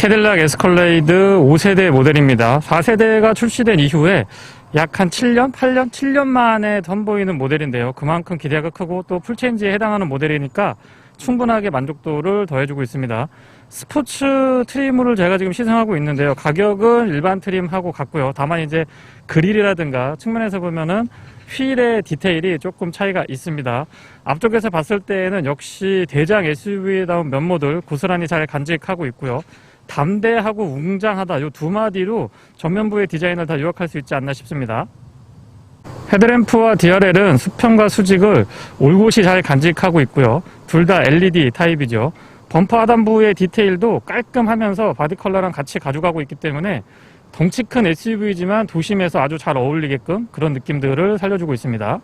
캐딜락 에스컬레이드 5세대 모델입니다. 4세대가 출시된 이후에 약 한 7년? 8년? 7년 만에 선보이는 모델인데요. 그만큼 기대가 크고 또 풀체인지에 해당하는 모델이니까 충분하게 만족도를 더해주고 있습니다. 스포츠 트림을 제가 지금 시승하고 있는데요. 가격은 일반 트림하고 같고요. 다만 이제 그릴이라든가 측면에서 보면은 휠의 디테일이 조금 차이가 있습니다. 앞쪽에서 봤을 때에는 역시 대장 SUV다운 면모들 고스란히 잘 간직하고 있고요. 담대하고 웅장하다 이 두 마디로 전면부의 디자인을 다 요약할 수 있지 않나 싶습니다. 헤드램프와 DRL은 수평과 수직을 올곧이 잘 간직하고 있고요. 둘 다 LED 타입이죠. 범퍼 하단부의 디테일도 깔끔하면서 바디 컬러랑 같이 가져가고 있기 때문에 덩치 큰 SUV지만 도심에서 아주 잘 어울리게끔 그런 느낌들을 살려주고 있습니다.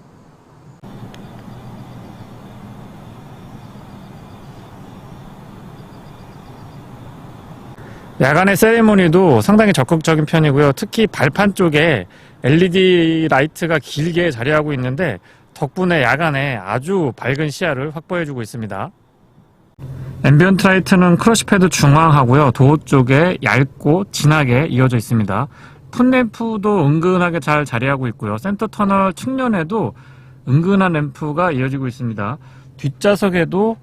야간의 세레모니도 상당히 적극적인 편이고요. 특히 발판 쪽에 LED 라이트가 길게 자리하고 있는데 덕분에 야간에 아주 밝은 시야를 확보해주고 있습니다. 앰비언트 라이트는 크러쉬 패드 중앙하고요. 도어 쪽에 얇고 진하게 이어져 있습니다. 풋램프도 은근하게 잘 자리하고 있고요. 센터 터널 측면에도 은근한 램프가 이어지고 있습니다. 뒷좌석에도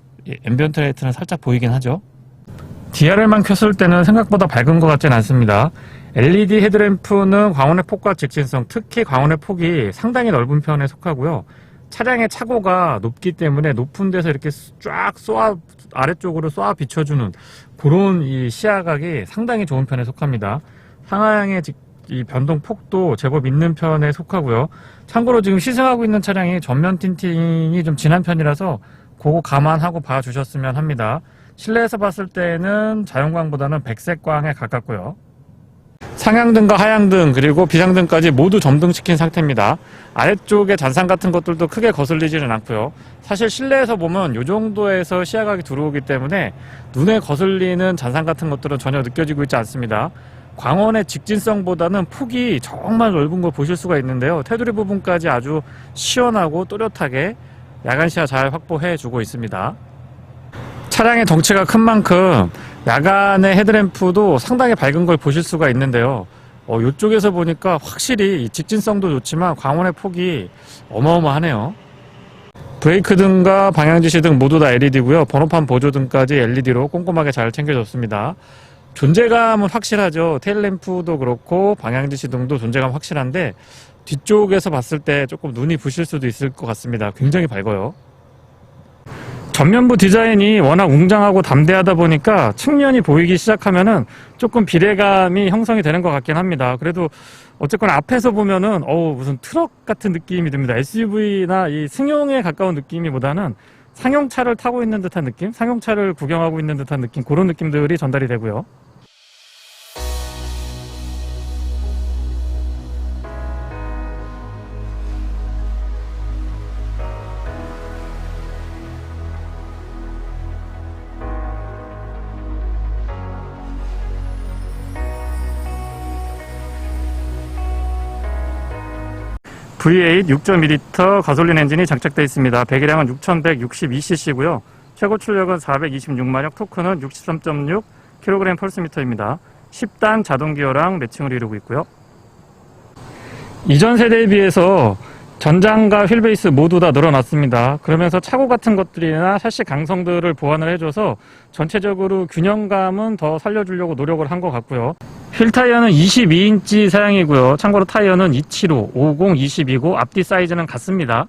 앰비언트 라이트는 살짝 보이긴 하죠. DRL만 켰을 때는 생각보다 밝은 것 같지는 않습니다. LED 헤드램프는 광원의 폭과 직진성, 특히 광원의 폭이 상당히 넓은 편에 속하고요. 차량의 차고가 높기 때문에 높은 데서 이렇게 쫙 아래쪽으로 쏘아 비춰주는 그런 이 시야각이 상당히 좋은 편에 속합니다. 상하향의 이 변동 폭도 제법 있는 편에 속하고요. 참고로 지금 시승하고 있는 차량이 전면 틴팅이 좀 진한 편이라서 그거 감안하고 봐주셨으면 합니다. 실내에서 봤을 때는 자연광보다는 백색광에 가깝고요. 상향등과 하향등 그리고 비상등까지 모두 점등시킨 상태입니다. 아래쪽에 잔상 같은 것들도 크게 거슬리지는 않고요. 사실 실내에서 보면 이 정도에서 시야각이 들어오기 때문에 눈에 거슬리는 잔상 같은 것들은 전혀 느껴지고 있지 않습니다. 광원의 직진성보다는 폭이 정말 넓은 걸 보실 수가 있는데요. 테두리 부분까지 아주 시원하고 또렷하게 야간 시야 잘 확보해 주고 있습니다. 차량의 덩치가 큰 만큼 야간의 헤드램프도 상당히 밝은 걸 보실 수가 있는데요. 이쪽에서 보니까 확실히 직진성도 좋지만 광원의 폭이 어마어마하네요. 브레이크 등과 방향지시 등 모두 다 LED고요. 번호판 보조 등까지 LED로 꼼꼼하게 잘 챙겨줬습니다. 존재감은 확실하죠. 테일램프도 그렇고 방향지시 등도 존재감 확실한데 뒤쪽에서 봤을 때 조금 눈이 부실 수도 있을 것 같습니다. 굉장히 밝아요. 전면부 디자인이 워낙 웅장하고 담대하다 보니까 측면이 보이기 시작하면은 조금 비례감이 형성이 되는 것 같긴 합니다. 그래도 어쨌건 앞에서 보면은 무슨 트럭 같은 느낌이 듭니다. SUV나 이 승용에 가까운 느낌이보다는 상용차를 타고 있는 듯한 느낌, 상용차를 구경하고 있는 듯한 느낌, 그런 느낌들이 전달이 되고요. V8 6.2L 가솔린 엔진이 장착되어 있습니다. 배기량은 6162cc고요. 최고 출력은 426마력, 토크는 63.6kg 펄스미터입니다. 10단 자동 기어랑 매칭을 이루고 있고요. 이전 세대에 비해서 전장과 휠베이스 모두 다 늘어났습니다. 그러면서 차고 같은 것들이나 샤시 강성들을 보완을 해줘서 전체적으로 균형감은 더 살려주려고 노력을 한 것 같고요. 휠 타이어는 22인치 사양이고요. 참고로 타이어는 275, 50, 22고 앞뒤 사이즈는 같습니다.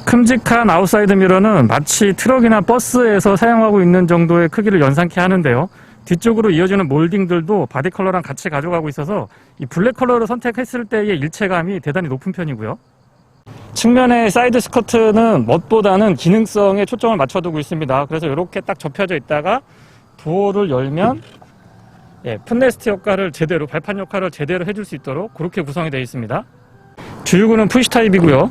큼직한 아웃사이드 미러는 마치 트럭이나 버스에서 사용하고 있는 정도의 크기를 연상케 하는데요. 뒤쪽으로 이어지는 몰딩들도 바디 컬러랑 같이 가져가고 있어서 이 블랙 컬러를 선택했을 때의 일체감이 대단히 높은 편이고요. 측면의 사이드 스커트는 멋보다는 기능성에 초점을 맞춰두고 있습니다. 그래서 이렇게 딱 접혀져 있다가 도어를 열면 풋레스트 역할을 제대로, 발판 역할을 제대로 해줄 수 있도록 그렇게 구성이 되어 있습니다. 주유구는 푸시 타입이고요.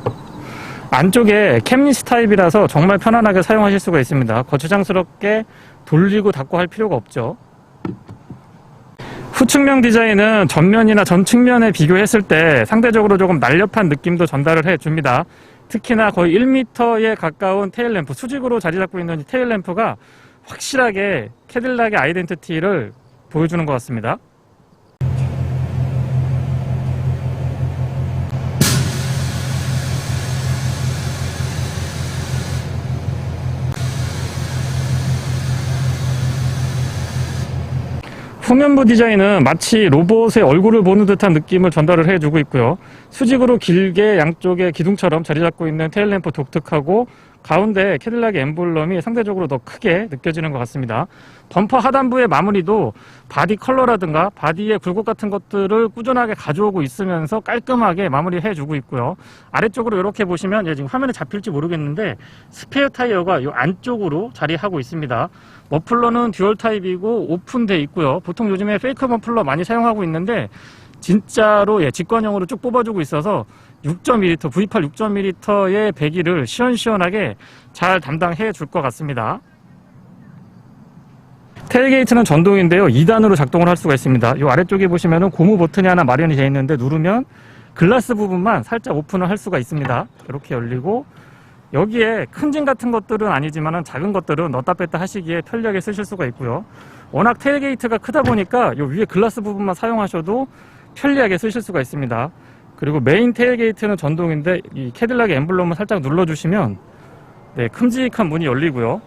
안쪽에 캠리스 타입이라서 정말 편안하게 사용하실 수가 있습니다. 거추장스럽게 돌리고 닫고 할 필요가 없죠. 후측면 디자인은 전면이나 전측면에 비교했을 때 상대적으로 조금 날렵한 느낌도 전달을 해줍니다. 특히나 거의 1m에 가까운 테일램프, 수직으로 자리 잡고 있는 테일램프가 확실하게 캐딜락의 아이덴티티를 보여주는 것 같습니다. 후면부 디자인은 마치 로봇의 얼굴을 보는 듯한 느낌을 전달을 해주고 있고요. 수직으로 길게 양쪽에 기둥처럼 자리 잡고 있는 테일램프 독특하고 가운데 캐딜락의 엠블럼이 상대적으로 더 크게 느껴지는 것 같습니다. 범퍼 하단부의 마무리도 바디 컬러라든가 바디의 굴곡 같은 것들을 꾸준하게 가져오고 있으면서 깔끔하게 마무리해주고 있고요. 아래쪽으로 이렇게 보시면 지금 화면에 잡힐지 모르겠는데 스페어 타이어가 이 안쪽으로 자리하고 있습니다. 머플러는 듀얼 타입이고 오픈돼 있고요. 보통 요즘에 페이크 머플러 많이 사용하고 있는데 진짜로 직관형으로 쭉 뽑아주고 있어서 6.2L, V8 6.2L의 배기를 시원시원하게 잘 담당해 줄 것 같습니다. 테일게이트는 전동인데요. 2단으로 작동을 할 수가 있습니다. 이 아래쪽에 보시면은 고무 버튼이 하나 마련이 되어 있는데 누르면 글라스 부분만 살짝 오픈을 할 수가 있습니다. 이렇게 열리고 여기에 큰 짐 같은 것들은 아니지만 작은 것들은 넣었다 뺐다 하시기에 편리하게 쓰실 수가 있고요. 워낙 테일게이트가 크다 보니까 이 위에 글라스 부분만 사용하셔도 편리하게 쓰실 수가 있습니다. 그리고 메인 테일게이트는 전동인데 이 캐딜락의 엠블럼을 살짝 눌러주시면 큼직한 문이 열리고요.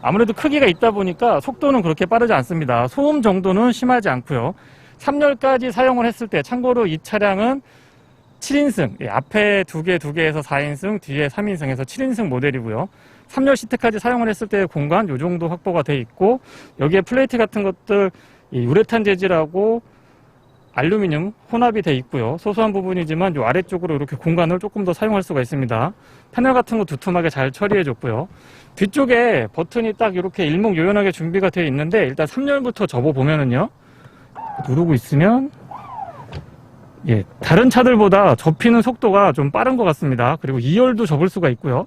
아무래도 크기가 있다 보니까 속도는 그렇게 빠르지 않습니다. 소음 정도는 심하지 않고요. 3열까지 사용을 했을 때 참고로 이 차량은 7인승, 앞에 2개에서 4인승, 뒤에 3인승에서 7인승 모델이고요. 3열 시트까지 사용을 했을 때의 공간 이 정도 확보가 돼 있고 여기에 플레이트 같은 것들 우레탄 재질하고 알루미늄 혼합이 돼 있고요. 소소한 부분이지만 이 아래쪽으로 이렇게 공간을 조금 더 사용할 수가 있습니다. 패널 같은 거 두툼하게 잘 처리해 줬고요. 뒤쪽에 버튼이 딱 이렇게 일목요연하게 준비가 되어 있는데 일단 3열부터 접어 보면은요. 누르고 있으면 다른 차들보다 접히는 속도가 좀 빠른 것 같습니다. 그리고 2열도 접을 수가 있고요.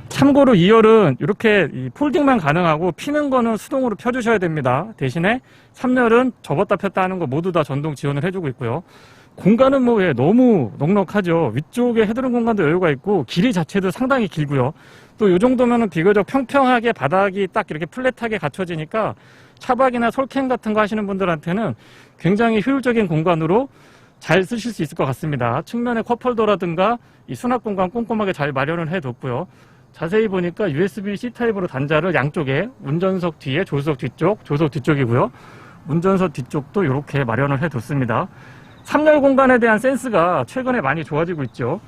참고로 2열은 이렇게 폴딩만 가능하고 피는 거는 수동으로 펴주셔야 됩니다. 대신에 3열은 접었다 폈다 하는 거 모두 다 전동 지원을 해주고 있고요. 공간은 너무 넉넉하죠. 위쪽에 헤드룸 공간도 여유가 있고 길이 자체도 상당히 길고요. 또 이 정도면은 비교적 평평하게 바닥이 딱 이렇게 플랫하게 갖춰지니까 차박이나 솔캠 같은 거 하시는 분들한테는 굉장히 효율적인 공간으로 잘 쓰실 수 있을 것 같습니다. 측면에 컵홀더라든가 이 수납 공간 꼼꼼하게 잘 마련을 해뒀고요. 자세히 보니까 USB-C 타입으로 단자를 양쪽에 운전석 뒤에 조수석 뒤쪽, 조수석 뒤쪽이고요. 운전석 뒤쪽도 이렇게 마련을 해뒀습니다. 3열 공간에 대한 센스가 최근에 많이 좋아지고 있죠.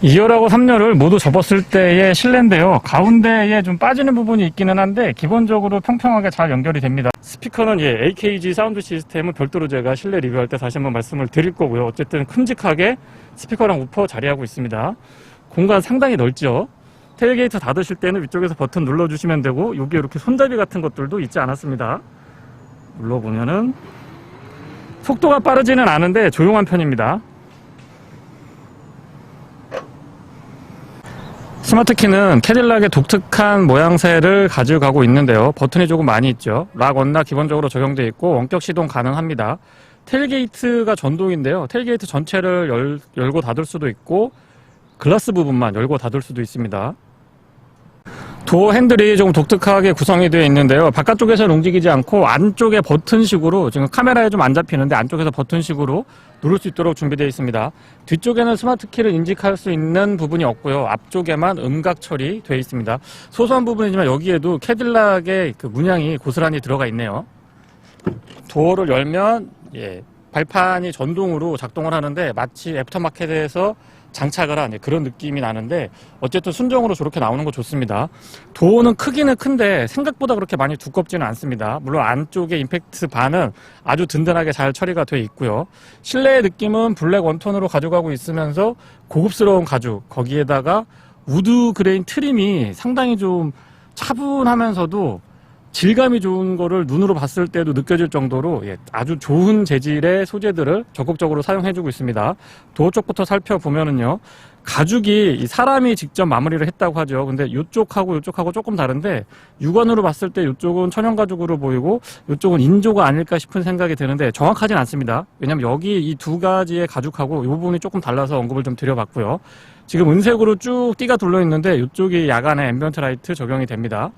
2열하고 3열을 모두 접었을 때의 실내인데요. 가운데에 좀 빠지는 부분이 있기는 한데 기본적으로 평평하게 잘 연결이 됩니다. 스피커는 AKG 사운드 시스템은 별도로 제가 실내 리뷰할 때 다시 한번 말씀을 드릴 거고요. 어쨌든 큼직하게 스피커랑 우퍼 자리하고 있습니다. 공간 상당히 넓죠. 테일게이트 닫으실 때는 위쪽에서 버튼 눌러주시면 되고 여기 이렇게 손잡이 같은 것들도 있지 않았습니다. 눌러보면은 속도가 빠르지는 않은데 조용한 편입니다. 스마트키는 캐딜락의 독특한 모양새를 가져가고 있는데요. 버튼이 조금 많이 있죠. 락 언락 기본적으로 적용되어 있고 원격 시동 가능합니다. 테일게이트가 전동인데요. 테일게이트 전체를 열고 닫을 수도 있고 글라스 부분만 열고 닫을 수도 있습니다. 도어 핸들이 조금 독특하게 구성이 되어 있는데요. 바깥쪽에서는 움직이지 않고 안쪽에 버튼식으로, 지금 카메라에 좀 안 잡히는데 안쪽에서 버튼식으로 누를 수 있도록 준비되어 있습니다. 뒤쪽에는 스마트키를 인식할 수 있는 부분이 없고요. 앞쪽에만 음각 처리되어 있습니다. 소소한 부분이지만 여기에도 캐딜락의 그 문양이 고스란히 들어가 있네요. 도어를 열면 발판이 전동으로 작동을 하는데 마치 애프터마켓에서 장착을 한 그런 느낌이 나는데 어쨌든 순정으로 저렇게 나오는 거 좋습니다. 도어는 크기는 큰데 생각보다 그렇게 많이 두껍지는 않습니다. 물론 안쪽에 임팩트 바는 아주 든든하게 잘 처리가 되어 있고요. 실내의 느낌은 블랙 원톤으로 가져가고 있으면서 고급스러운 가죽, 거기에다가 우드 그레인 트림이 상당히 좀 차분하면서도 질감이 좋은 거를 눈으로 봤을 때도 느껴질 정도로 아주 좋은 재질의 소재들을 적극적으로 사용해주고 있습니다. 도어 쪽부터 살펴보면은요, 가죽이 사람이 직접 마무리를 했다고 하죠. 근데 이쪽하고 조금 다른데, 육안으로 봤을 때 이쪽은 천연 가죽으로 보이고 이쪽은 인조가 아닐까 싶은 생각이 드는데 정확하진 않습니다. 왜냐면 여기 이 두 가지의 가죽하고 이 부분이 조금 달라서 언급을 좀 드려봤고요. 지금 은색으로 쭉 띠가 둘러 있는데 이쪽이 야간에 앰비언트 라이트 적용이 됩니다.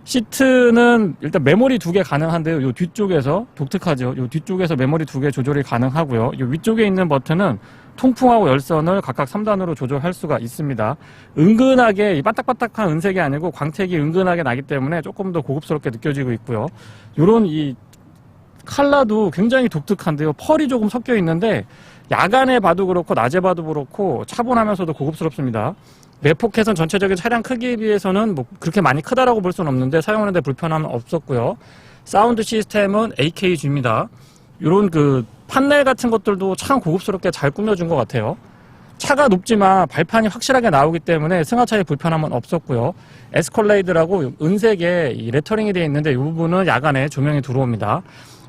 시트는 일단 메모리 2개 가능한데요. 이 뒤쪽에서 독특하죠. 이 뒤쪽에서 메모리 2개 조절이 가능하고요. 이 위쪽에 있는 버튼은 통풍하고 열선을 각각 3단으로 조절할 수가 있습니다. 은근하게 이 반딱반딱한 은색이 아니고 광택이 은근하게 나기 때문에 조금 더 고급스럽게 느껴지고 있고요. 이런 이 컬러도 굉장히 독특한데요. 펄이 조금 섞여 있는데 야간에 봐도 그렇고 낮에 봐도 그렇고 차분하면서도 고급스럽습니다. 내포켓은 전체적인 차량 크기에 비해서는 뭐 그렇게 많이 크다라고 볼 수는 없는데 사용하는데 불편함은 없었고요. 사운드 시스템은 AKG입니다. 이런 그 판넬 같은 것들도 참 고급스럽게 잘 꾸며준 것 같아요. 차가 높지만 발판이 확실하게 나오기 때문에 승하차에 불편함은 없었고요. 에스컬레이드라고 은색에 이 레터링이 되어 있는데 이 부분은 야간에 조명이 들어옵니다.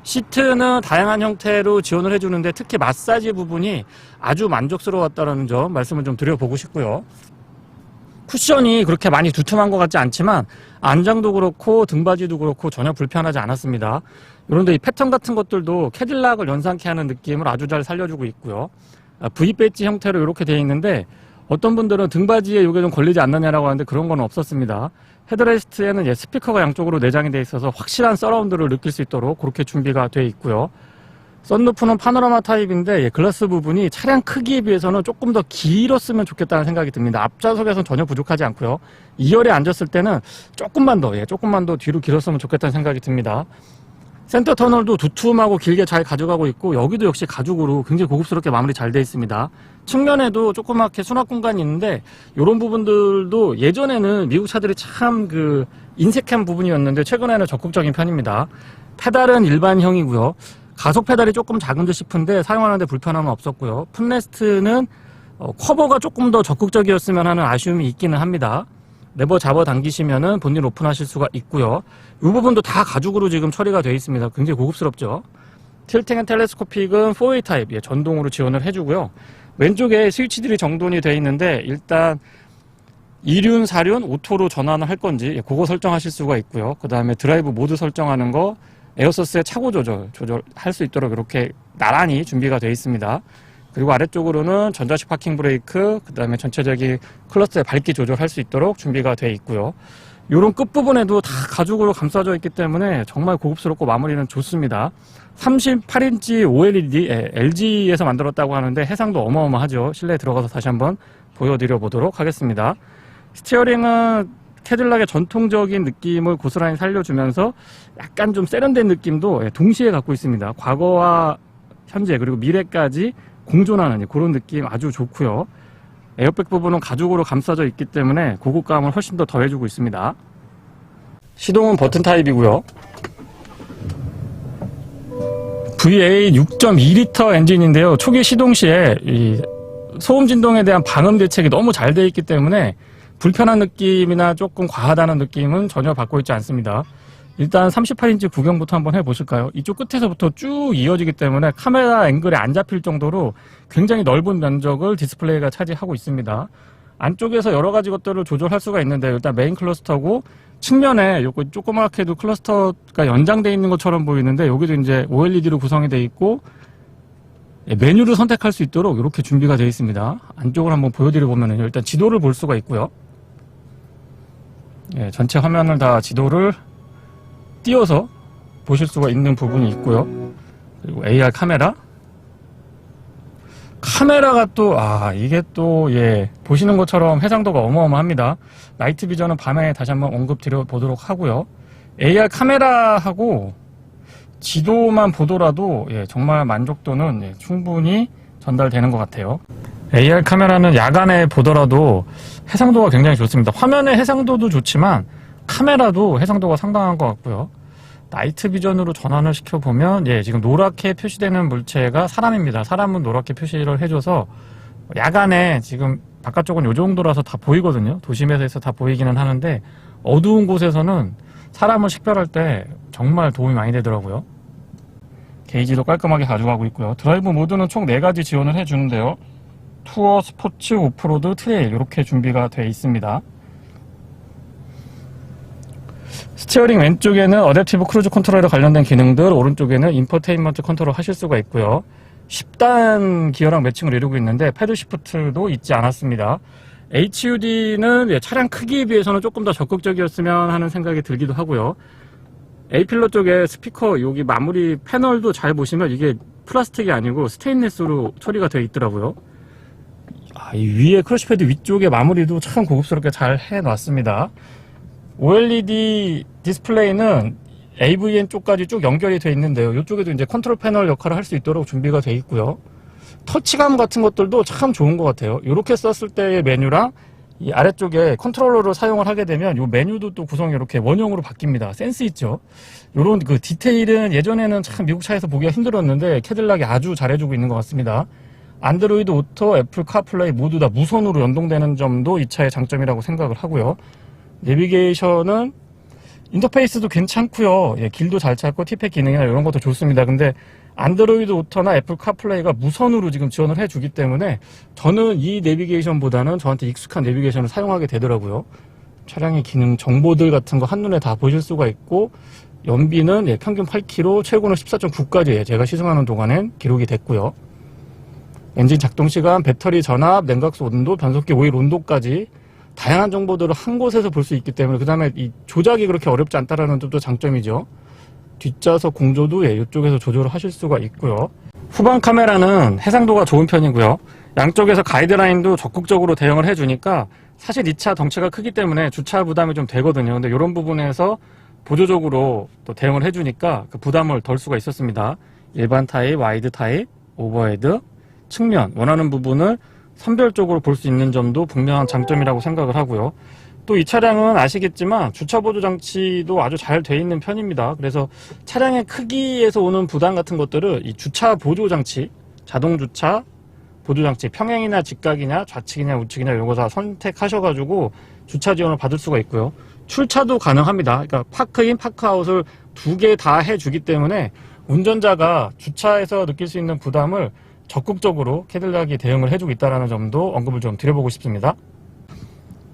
시트는 다양한 형태로 지원을 해주는데 특히 마사지 부분이 아주 만족스러웠다는 점 말씀을 좀 드려보고 싶고요. 쿠션이 그렇게 많이 두툼한 것 같지 않지만 안장도 그렇고 등받이도 그렇고 전혀 불편하지 않았습니다. 그런데 이 패턴 같은 것들도 캐딜락을 연상케 하는 느낌을 아주 잘 살려주고 있고요. V 배지 형태로 이렇게 되어 있는데 어떤 분들은 등받이에 이게 좀 걸리지 않느냐라고 하는데 그런 건 없었습니다. 헤드레스트에는 스피커가 양쪽으로 내장이 되어 있어서 확실한 서라운드를 느낄 수 있도록 그렇게 준비가 되어 있고요. 썬루프는 파노라마 타입인데 글라스 부분이 차량 크기에 비해서는 조금 더 길었으면 좋겠다는 생각이 듭니다. 앞좌석에서는 전혀 부족하지 않고요. 2열에 앉았을 때는 조금만 더 뒤로 길었으면 좋겠다는 생각이 듭니다. 센터 터널도 두툼하고 길게 잘 가져가고 있고 여기도 역시 가죽으로 굉장히 고급스럽게 마무리 잘 되어 있습니다. 측면에도 조그맣게 수납 공간이 있는데 이런 부분들도 예전에는 미국 차들이 참 그 인색한 부분이었는데 최근에는 적극적인 편입니다. 페달은 일반형이고요. 가속 페달이 조금 작은 듯 싶은데 사용하는데 불편함은 없었고요. 풋레스트는 커버가 조금 더 적극적이었으면 하는 아쉬움이 있기는 합니다. 레버 잡아 당기시면은 본인 오픈하실 수가 있고요. 이 부분도 다 가죽으로 지금 처리가 되어 있습니다. 굉장히 고급스럽죠. 틸팅 앤 텔레스코픽은 4웨이 타입 전동으로 지원을 해주고요. 왼쪽에 스위치들이 정돈이 되어 있는데 일단 2륜, 4륜 오토로 전환을 할 건지 그거 설정하실 수가 있고요. 그 다음에 드라이브 모드 설정하는 거 에어서스의 차고 조절할 수 있도록 이렇게 나란히 준비가 되어 있습니다. 그리고 아래쪽으로는 전자식 파킹 브레이크, 그 다음에 전체적인 클러스의 밝기 조절할 수 있도록 준비가 되어 있고요. 이런 끝부분에도 다 가죽으로 감싸져 있기 때문에 정말 고급스럽고 마무리는 좋습니다. 38인치 OLED, LG에서 만들었다고 하는데 해상도 어마어마하죠. 실내에 들어가서 다시 한번 보여드려 보도록 하겠습니다. 스티어링은 캐딜락의 전통적인 느낌을 고스란히 살려주면서 약간 좀 세련된 느낌도 동시에 갖고 있습니다. 과거와 현재 그리고 미래까지 공존하는 그런 느낌 아주 좋고요. 에어백 부분은 가죽으로 감싸져 있기 때문에 고급감을 훨씬 더 더해주고 있습니다. 시동은 버튼 타입이고요. VA 6.2L 엔진인데요. 초기 시동 시에 이 소음 진동에 대한 방음 대책이 너무 잘 되어 있기 때문에 불편한 느낌이나 조금 과하다는 느낌은 전혀 받고 있지 않습니다. 일단 38인치 구경부터 한번 해보실까요? 이쪽 끝에서부터 쭉 이어지기 때문에 카메라 앵글에 안 잡힐 정도로 굉장히 넓은 면적을 디스플레이가 차지하고 있습니다. 안쪽에서 여러 가지 것들을 조절할 수가 있는데 일단 메인 클러스터고 측면에 요거 조그맣게도 클러스터가 연장되어 있는 것처럼 보이는데 여기도 이제 OLED로 구성이 되어 있고 메뉴를 선택할 수 있도록 이렇게 준비가 되어 있습니다. 안쪽을 한번 보여드려 보면은 일단 지도를 볼 수가 있고요. 전체 화면을 다 지도를 띄워서 보실 수가 있는 부분이 있고요. 그리고 AR 카메라가 또 이게 또 보시는 것처럼 해상도가 어마어마합니다. 나이트 비전은 밤에 다시 한번 언급 드려 보도록 하고요. AR 카메라하고 지도만 보더라도 정말 만족도는 충분히 전달되는 것 같아요. AR 카메라는 야간에 보더라도 해상도가 굉장히 좋습니다. 화면의 해상도도 좋지만 카메라도 해상도가 상당한 것 같고요. 나이트 비전으로 전환을 시켜보면 지금 노랗게 표시되는 물체가 사람입니다. 사람은 노랗게 표시를 해줘서 야간에 지금 바깥쪽은 이 정도라서 다 보이거든요. 도심에서 다 보이기는 하는데 어두운 곳에서는 사람을 식별할 때 정말 도움이 많이 되더라고요. 게이지도 깔끔하게 가져가고 있고요. 드라이브 모드는 총 4가지 지원을 해주는데요. 투어, 스포츠, 오프로드, 트레일 이렇게 준비가 되어 있습니다. 스티어링 왼쪽에는 어댑티브 크루즈 컨트롤에 관련된 기능들, 오른쪽에는 인포테인먼트 컨트롤 하실 수가 있고요. 10단 기어랑 매칭을 이루고 있는데 패드 시프트도 있지 않았습니다. HUD는 차량 크기에 비해서는 조금 더 적극적이었으면 하는 생각이 들기도 하고요. A필러 쪽에 스피커 여기 마무리 패널도 잘 보시면 이게 플라스틱이 아니고 스테인리스로 처리가 되어 있더라고요. 이 위에 크러쉬패드 위쪽에 마무리도 참 고급스럽게 잘 해놨습니다. OLED 디스플레이는 AVN 쪽까지 쭉 연결이 되어 있는데요. 이쪽에도 이제 컨트롤 패널 역할을 할 수 있도록 준비가 되어 있고요. 터치감 같은 것들도 참 좋은 것 같아요. 이렇게 썼을 때의 메뉴랑 이 아래쪽에 컨트롤러를 사용을 하게 되면 이 메뉴도 또 구성이 이렇게 원형으로 바뀝니다. 센스 있죠? 이런 그 디테일은 예전에는 참 미국 차에서 보기가 힘들었는데 캐딜락이 아주 잘해주고 있는 것 같습니다. 안드로이드 오토, 애플 카플레이 모두 다 무선으로 연동되는 점도 이 차의 장점이라고 생각을 하고요. 내비게이션은 인터페이스도 괜찮고요. 길도 잘 찾고 티팩 기능이나 이런 것도 좋습니다. 근데 안드로이드 오토나 애플 카플레이가 무선으로 지금 지원을 해주기 때문에 저는 이 내비게이션보다는 저한테 익숙한 내비게이션을 사용하게 되더라고요. 차량의 기능 정보들 같은 거 한눈에 다 보실 수가 있고 연비는 평균 8km, 최고는 14.9까지 제가 시승하는 동안엔 기록이 됐고요. 엔진 작동 시간, 배터리 전압, 냉각수 온도, 변속기 오일 온도까지 다양한 정보들을 한 곳에서 볼 수 있기 때문에 그 다음에 이 조작이 그렇게 어렵지 않다라는 점도 장점이죠. 뒷좌석 공조도 이쪽에서 조절을 하실 수가 있고요. 후방 카메라는 해상도가 좋은 편이고요. 양쪽에서 가이드라인도 적극적으로 대응을 해주니까 사실 이 차 덩치가 크기 때문에 주차 부담이 좀 되거든요. 근데 이런 부분에서 보조적으로 또 대응을 해주니까 그 부담을 덜 수가 있었습니다. 일반 타입, 와이드 타입, 오버헤드, 측면 원하는 부분을 선별적으로 볼 수 있는 점도 분명한 장점이라고 생각을 하고요. 또 이 차량은 아시겠지만 주차 보조 장치도 아주 잘 돼 있는 편입니다. 그래서 차량의 크기에서 오는 부담 같은 것들을 이 주차 보조 장치, 자동 주차 보조 장치, 평행이나 직각이냐 좌측이냐 우측이냐 이런 거 다 선택하셔가지고 주차 지원을 받을 수가 있고요. 출차도 가능합니다. 그러니까 파크인, 파크아웃을 2개 다 해주기 때문에 운전자가 주차에서 느낄 수 있는 부담을 적극적으로 캐딜락이 대응을 해주고 있다는 점도 언급을 좀 드려보고 싶습니다.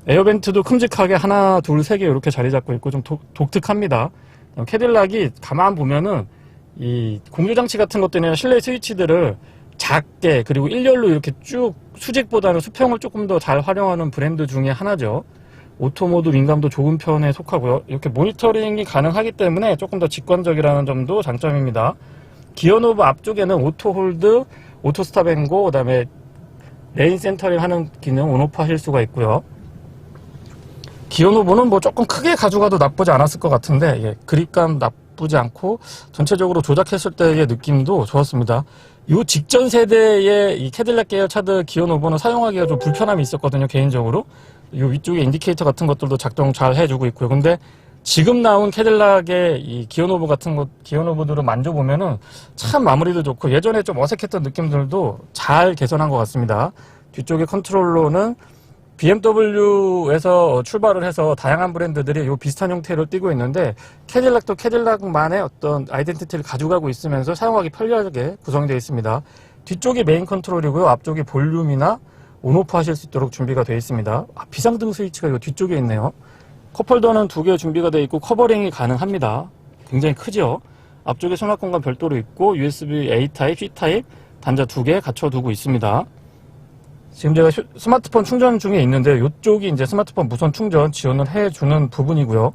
에어벤트도 큼직하게 하나, 둘, 세 개 이렇게 자리 잡고 있고 좀 독특합니다. 캐딜락이 가만 보면은 이 공조장치 같은 것들이나 실내 스위치들을 작게 그리고 일렬로 이렇게 쭉 수직보다는 수평을 조금 더 잘 활용하는 브랜드 중에 하나죠. 오토모드 민감도 좋은 편에 속하고요. 이렇게 모니터링이 가능하기 때문에 조금 더 직관적이라는 점도 장점입니다. 기어노브 앞쪽에는 오토홀드, 오토스탑 앤고, 그 다음에 레인 센터링 하는 기능 온오프 하실 수가 있고요. 기어노브는 뭐 조금 크게 가져가도 나쁘지 않았을 것 같은데 그립감 나쁘지 않고 전체적으로 조작했을 때의 느낌도 좋았습니다. 이 직전 세대의 이 캐딜락 계열 차들 기어노브는 사용하기가 좀 불편함이 있었거든요, 개인적으로. 이 위쪽에 인디케이터 같은 것들도 작동 잘 해주고 있고요. 근데 지금 나온 캐딜락의 이 기어노브 같은 것, 기어노브들을 만져보면은 참 마무리도 좋고 예전에 좀 어색했던 느낌들도 잘 개선한 것 같습니다. 뒤쪽에 컨트롤러는 BMW에서 출발을 해서 다양한 브랜드들이 요 비슷한 형태를 띠고 있는데 캐딜락도 캐딜락만의 어떤 아이덴티티를 가져가고 있으면서 사용하기 편리하게 구성되어 있습니다. 뒤쪽이 메인 컨트롤이고요. 앞쪽이 볼륨이나 온오프 하실 수 있도록 준비가 되어 있습니다. 비상등 스위치가 요 뒤쪽에 있네요. 컵홀더는 2개 준비가 되어 있고 커버링이 가능합니다. 굉장히 크죠. 앞쪽에 수납 공간 별도로 있고 USB A 타입, C 타입 단자 2개 갖춰두고 있습니다. 지금 제가 스마트폰 충전 중에 있는데 이쪽이 이제 스마트폰 무선 충전 지원을 해주는 부분이고요.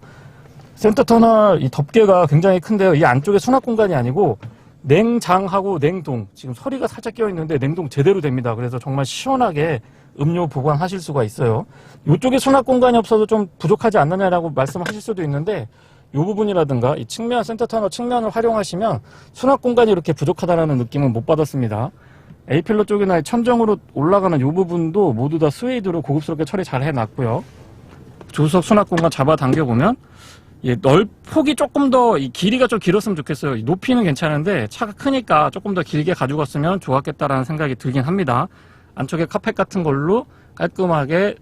센터 터널 이 덮개가 굉장히 큰데요. 이 안쪽에 수납 공간이 아니고 냉장하고 냉동, 지금 소리가 살짝 끼어 있는데 냉동 제대로 됩니다. 그래서 정말 시원하게 음료 보관하실 수가 있어요. 이쪽에 수납 공간이 없어서 좀 부족하지 않느냐라고 말씀하실 수도 있는데 이 부분이라든가 이 측면, 센터 터널 측면을 활용하시면 수납 공간이 이렇게 부족하다는 느낌은 못 받았습니다. A필러 쪽이나 천정으로 올라가는 이 부분도 모두 다 스웨이드로 고급스럽게 처리 잘 해놨고요. 조수석 수납 공간 잡아 당겨보면 폭이 조금 더 이 길이가 좀 길었으면 좋겠어요. 높이는 괜찮은데 차가 크니까 조금 더 길게 가져갔으면 좋았겠다라는 생각이 들긴 합니다. 안쪽에 카펫 같은 걸로 깔끔하게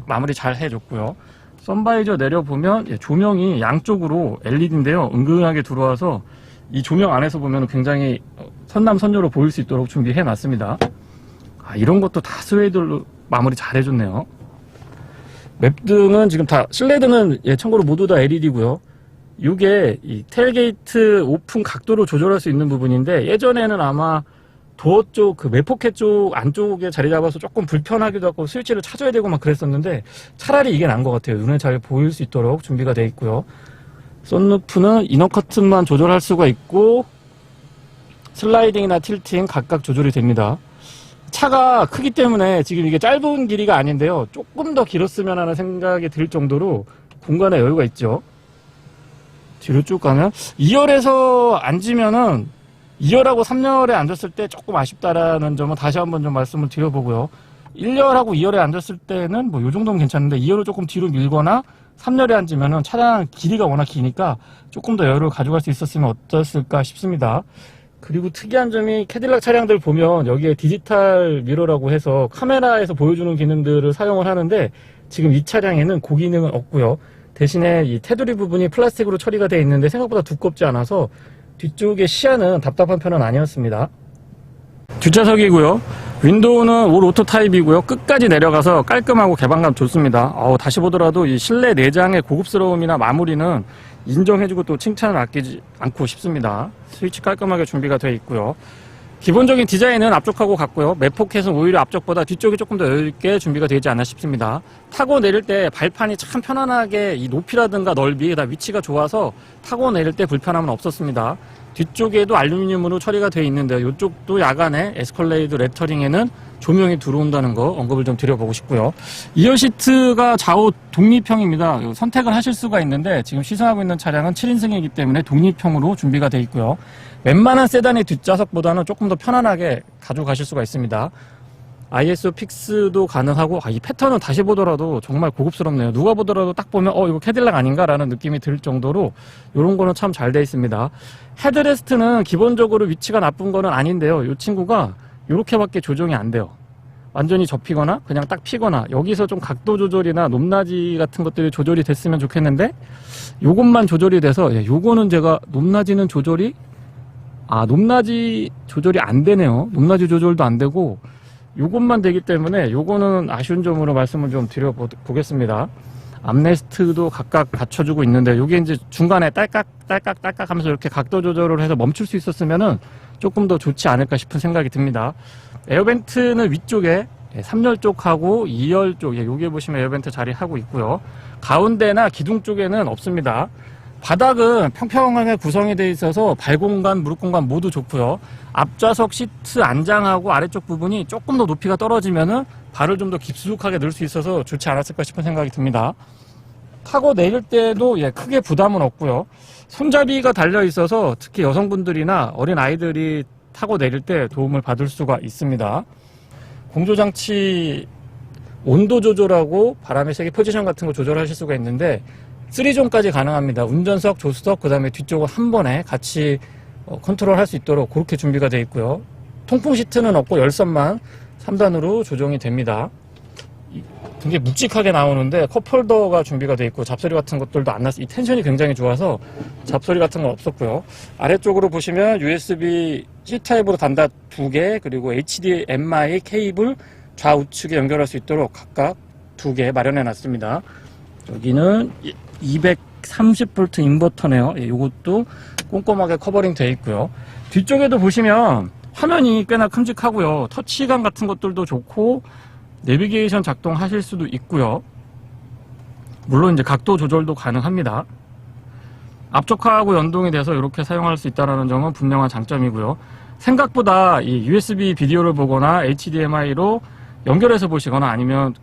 마무리 잘 해줬고요. 선바이저 내려보면 조명이 양쪽으로 LED인데요. 은근하게 들어와서 이 조명 안에서 보면 굉장히 선남선녀로 보일 수 있도록 준비해 놨습니다. 이런 것도 다 스웨이드로 마무리 잘 해줬네요. 맵등은 지금 다, 실내등은 참고로 모두 다 LED고요. 이게 이 테일게이트 오픈 각도로 조절할 수 있는 부분인데, 예전에는 아마 도어 쪽, 그 매포켓 쪽 안쪽에 자리 잡아서 조금 불편하기도 하고 스위치를 찾아야 되고 막 그랬었는데, 차라리 이게 나은 것 같아요. 눈에 잘 보일 수 있도록 준비가 되어 있고요. 썬루프는 이너 커튼만 조절할 수가 있고, 슬라이딩이나 틸팅 각각 조절이 됩니다. 차가 크기 때문에 지금 이게 짧은 길이가 아닌데요. 조금 더 길었으면 하는 생각이 들 정도로 공간에 여유가 있죠. 뒤로 쭉 가면 2열에서 앉으면은 2열하고 3열에 앉았을 때 조금 아쉽다라는 점은 다시 한번 좀 말씀을 드려보고요. 1열하고 2열에 앉았을 때는 뭐 요 정도면 괜찮은데 2열을 조금 뒤로 밀거나 3열에 앉으면은 차량 길이가 워낙 기니까 조금 더 여유를 가져갈 수 있었으면 어땠을까 싶습니다. 그리고 특이한 점이 캐딜락 차량들 보면 여기에 디지털 미러라고 해서 카메라에서 보여주는 기능들을 사용을 하는데, 지금 이 차량에는 그 기능은 없고요. 대신에 이 테두리 부분이 플라스틱으로 처리가 되어 있는데 생각보다 두껍지 않아서 뒤쪽의 시야는 답답한 편은 아니었습니다. 뒷좌석이고요. 윈도우는 올 오토 타입이고요. 끝까지 내려가서 깔끔하고 개방감 좋습니다. 다시 보더라도 이 실내 내장의 고급스러움이나 마무리는 인정해주고 또 칭찬을 아끼지 않고 싶습니다. 스위치 깔끔하게 준비가 되어 있고요. 기본적인 디자인은 앞쪽하고 같고요. 매포켓은 오히려 앞쪽보다 뒤쪽이 조금 더 여유있게 준비가 되지 않나 싶습니다. 타고 내릴 때 발판이 참 편안하게 이 높이라든가 넓이, 다 위치가 좋아서 타고 내릴 때 불편함은 없었습니다. 뒤쪽에도 알루미늄으로 처리가 되어 있는데요. 이쪽도 야간에 에스컬레이드 레터링에는 조명이 들어온다는 거 언급을 좀 드려보고 싶고요. 2열 시트가 좌우 독립형입니다. 선택을 하실 수가 있는데 지금 시승하고 있는 차량은 7인승이기 때문에 독립형으로 준비가 되어 있고요. 웬만한 세단의 뒷좌석보다는 조금 더 편안하게 가져가실 수가 있습니다. ISO 픽스도 가능하고, 이 패턴은 다시 보더라도 정말 고급스럽네요. 누가 보더라도 딱 보면 이거 캐딜락 아닌가 라는 느낌이 들 정도로 이런 거는 참 잘 되어 있습니다. 헤드레스트는 기본적으로 위치가 나쁜 거는 아닌데요. 이 친구가 이렇게밖에 조정이 안 돼요. 완전히 접히거나 그냥 딱 피거나, 여기서 좀 각도 조절이나 높낮이 같은 것들이 조절이 됐으면 좋겠는데 요것만 조절이 돼서, 요거는 제가 높낮이 조절이 안 되네요. 높낮이 조절도 안 되고 요것만 되기 때문에 요거는 아쉬운 점으로 말씀을 좀 드려보겠습니다. 암레스트도 각각 갖춰주고 있는데 요게 이제 중간에 딸깍 하면서 이렇게 각도 조절을 해서 멈출 수 있었으면은 조금 더 좋지 않을까 싶은 생각이 듭니다. 에어벤트는 위쪽에 3열 쪽하고 2열 쪽에 여기 보시면 에어벤트 자리하고 있고요. 가운데나 기둥 쪽에는 없습니다. 바닥은 평평하게 구성이 되어 있어서 발 공간, 무릎 공간 모두 좋고요. 앞좌석 시트 안장하고 아래쪽 부분이 조금 더 높이가 떨어지면은 발을 좀 더 깊숙하게 넣을 수 있어서 좋지 않았을까 싶은 생각이 듭니다. 타고 내릴 때도 크게 부담은 없고요. 손잡이가 달려 있어서 특히 여성분들이나 어린 아이들이 타고 내릴 때 도움을 받을 수가 있습니다. 공조장치 온도 조절하고 바람의 세기 포지션 같은 거 조절하실 수가 있는데 3존까지 가능합니다. 운전석, 조수석, 그 다음에 뒤쪽을 한 번에 같이 컨트롤 할 수 있도록 그렇게 준비가 되어 있고요. 통풍 시트는 없고 열선만 3단으로 조정이 됩니다. 굉장히 묵직하게 나오는데 컵홀더가 준비가 되어 있고 잡소리 같은 것들도 안 났어요. 이 텐션이 굉장히 좋아서 잡소리 같은 건 없었고요. 아래쪽으로 보시면 USB C타입으로 단다 2개, 그리고 HDMI 케이블 좌우측에 연결할 수 있도록 각각 2개 마련해 놨습니다. 여기는 230V 인버터네요. 이것도 꼼꼼하게 커버링 되어 있고요. 뒤쪽에도 보시면 화면이 꽤나 큼직하고요. 터치감 같은 것들도 좋고 내비게이션 작동하실 수도 있고요. 물론 이제 각도 조절도 가능합니다. 앞쪽하고 연동이 돼서 이렇게 사용할 수 있다는 점은 분명한 장점이고요. 생각보다 이 USB 비디오를 보거나 HDMI로 연결해서 보시거나 아니면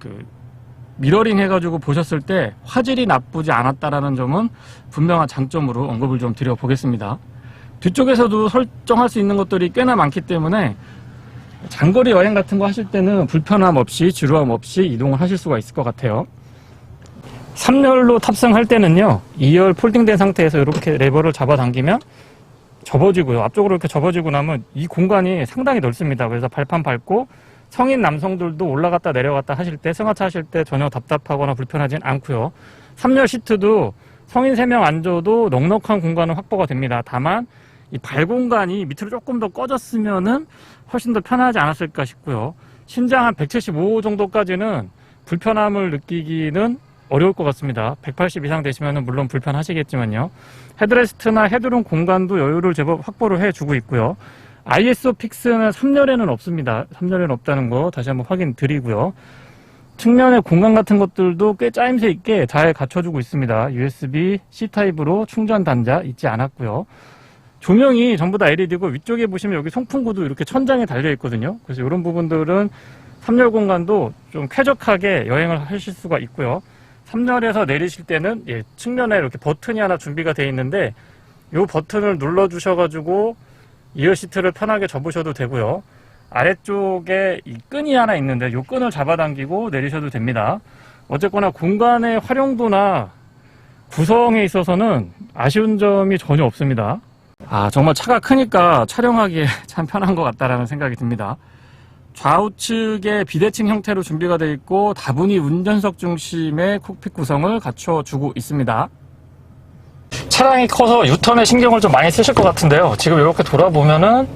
미러링 해가지고 보셨을 때 화질이 나쁘지 않았다라는 점은 분명한 장점으로 언급을 좀 드려보겠습니다. 뒤쪽에서도 설정할 수 있는 것들이 꽤나 많기 때문에 장거리 여행 같은 거 하실 때는 불편함 없이 지루함 없이 이동을 하실 수가 있을 것 같아요. 3열로 탑승할 때는요, 2열 폴딩된 상태에서 이렇게 레버를 잡아당기면 접어지고요. 앞쪽으로 이렇게 접어지고 나면 이 공간이 상당히 넓습니다. 그래서 발판 밟고 성인 남성들도 올라갔다 내려갔다 하실 때, 승하차 하실 때 전혀 답답하거나 불편하진 않고요. 3열 시트도 성인 3명 앉아도 넉넉한 공간은 확보가 됩니다. 다만 이 발 공간이 밑으로 조금 더 꺼졌으면은 훨씬 더 편하지 않았을까 싶고요. 신장 한 175 정도까지는 불편함을 느끼기는 어려울 것 같습니다. 180 이상 되시면 물론 불편하시겠지만요. 헤드레스트나 헤드룸 공간도 여유를 제법 확보를 해주고 있고요. ISO 픽스는 3열에는 없습니다. 3열에는 없다는 거 다시 한번 확인 드리고요. 측면의 공간 같은 것들도 꽤 짜임새 있게 잘 갖춰주고 있습니다. USB C 타입으로 충전 단자 있지 않았고요. 조명이 전부 다 LED고 위쪽에 보시면 여기 송풍구도 이렇게 천장에 달려 있거든요. 그래서 이런 부분들은 3열 공간도 좀 쾌적하게 여행을 하실 수가 있고요. 3열에서 내리실 때는 측면에 이렇게 버튼이 하나 준비가 되어 있는데 이 버튼을 눌러 주셔가지고 2열 시트를 편하게 접으셔도 되고요. 아래쪽에 이 끈이 하나 있는데 이 끈을 잡아당기고 내리셔도 됩니다. 어쨌거나 공간의 활용도나 구성에 있어서는 아쉬운 점이 전혀 없습니다. 정말 차가 크니까 촬영하기에 참 편한 것 같다라는 생각이 듭니다. 좌우측에 비대칭 형태로 준비가 되어 있고 다분히 운전석 중심의 콕핏 구성을 갖춰주고 있습니다. 차량이 커서 유턴에 신경을 좀 많이 쓰실 것 같은데요. 지금 이렇게 돌아보면은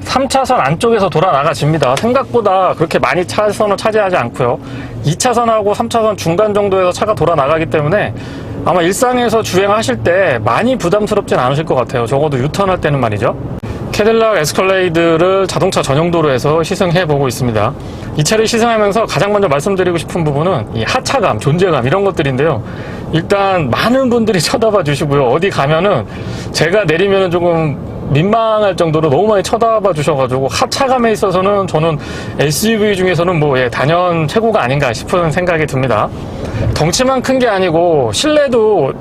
3차선 안쪽에서 돌아 나가집니다. 생각보다 그렇게 많이 차선을 차지하지 않고요. 2차선하고 3차선 중간 정도에서 차가 돌아 나가기 때문에 아마 일상에서 주행하실 때 많이 부담스럽진 않으실 것 같아요. 적어도 유턴할 때는 말이죠. 캐딜락 에스컬레이드를 자동차 전용 도로에서 시승해 보고 있습니다. 이 차를 시승하면서 가장 먼저 말씀드리고 싶은 부분은 이 하차감, 존재감 이런 것들인데요. 일단 많은 분들이 쳐다봐 주시고요. 어디 가면은 제가 내리면은 조금 민망할 정도로 너무 많이 쳐다봐 주셔가지고 하차감에 있어서는 저는 SUV 중에서는 단연 최고가 아닌가 싶은 생각이 듭니다. 덩치만 큰 게 아니고 실내도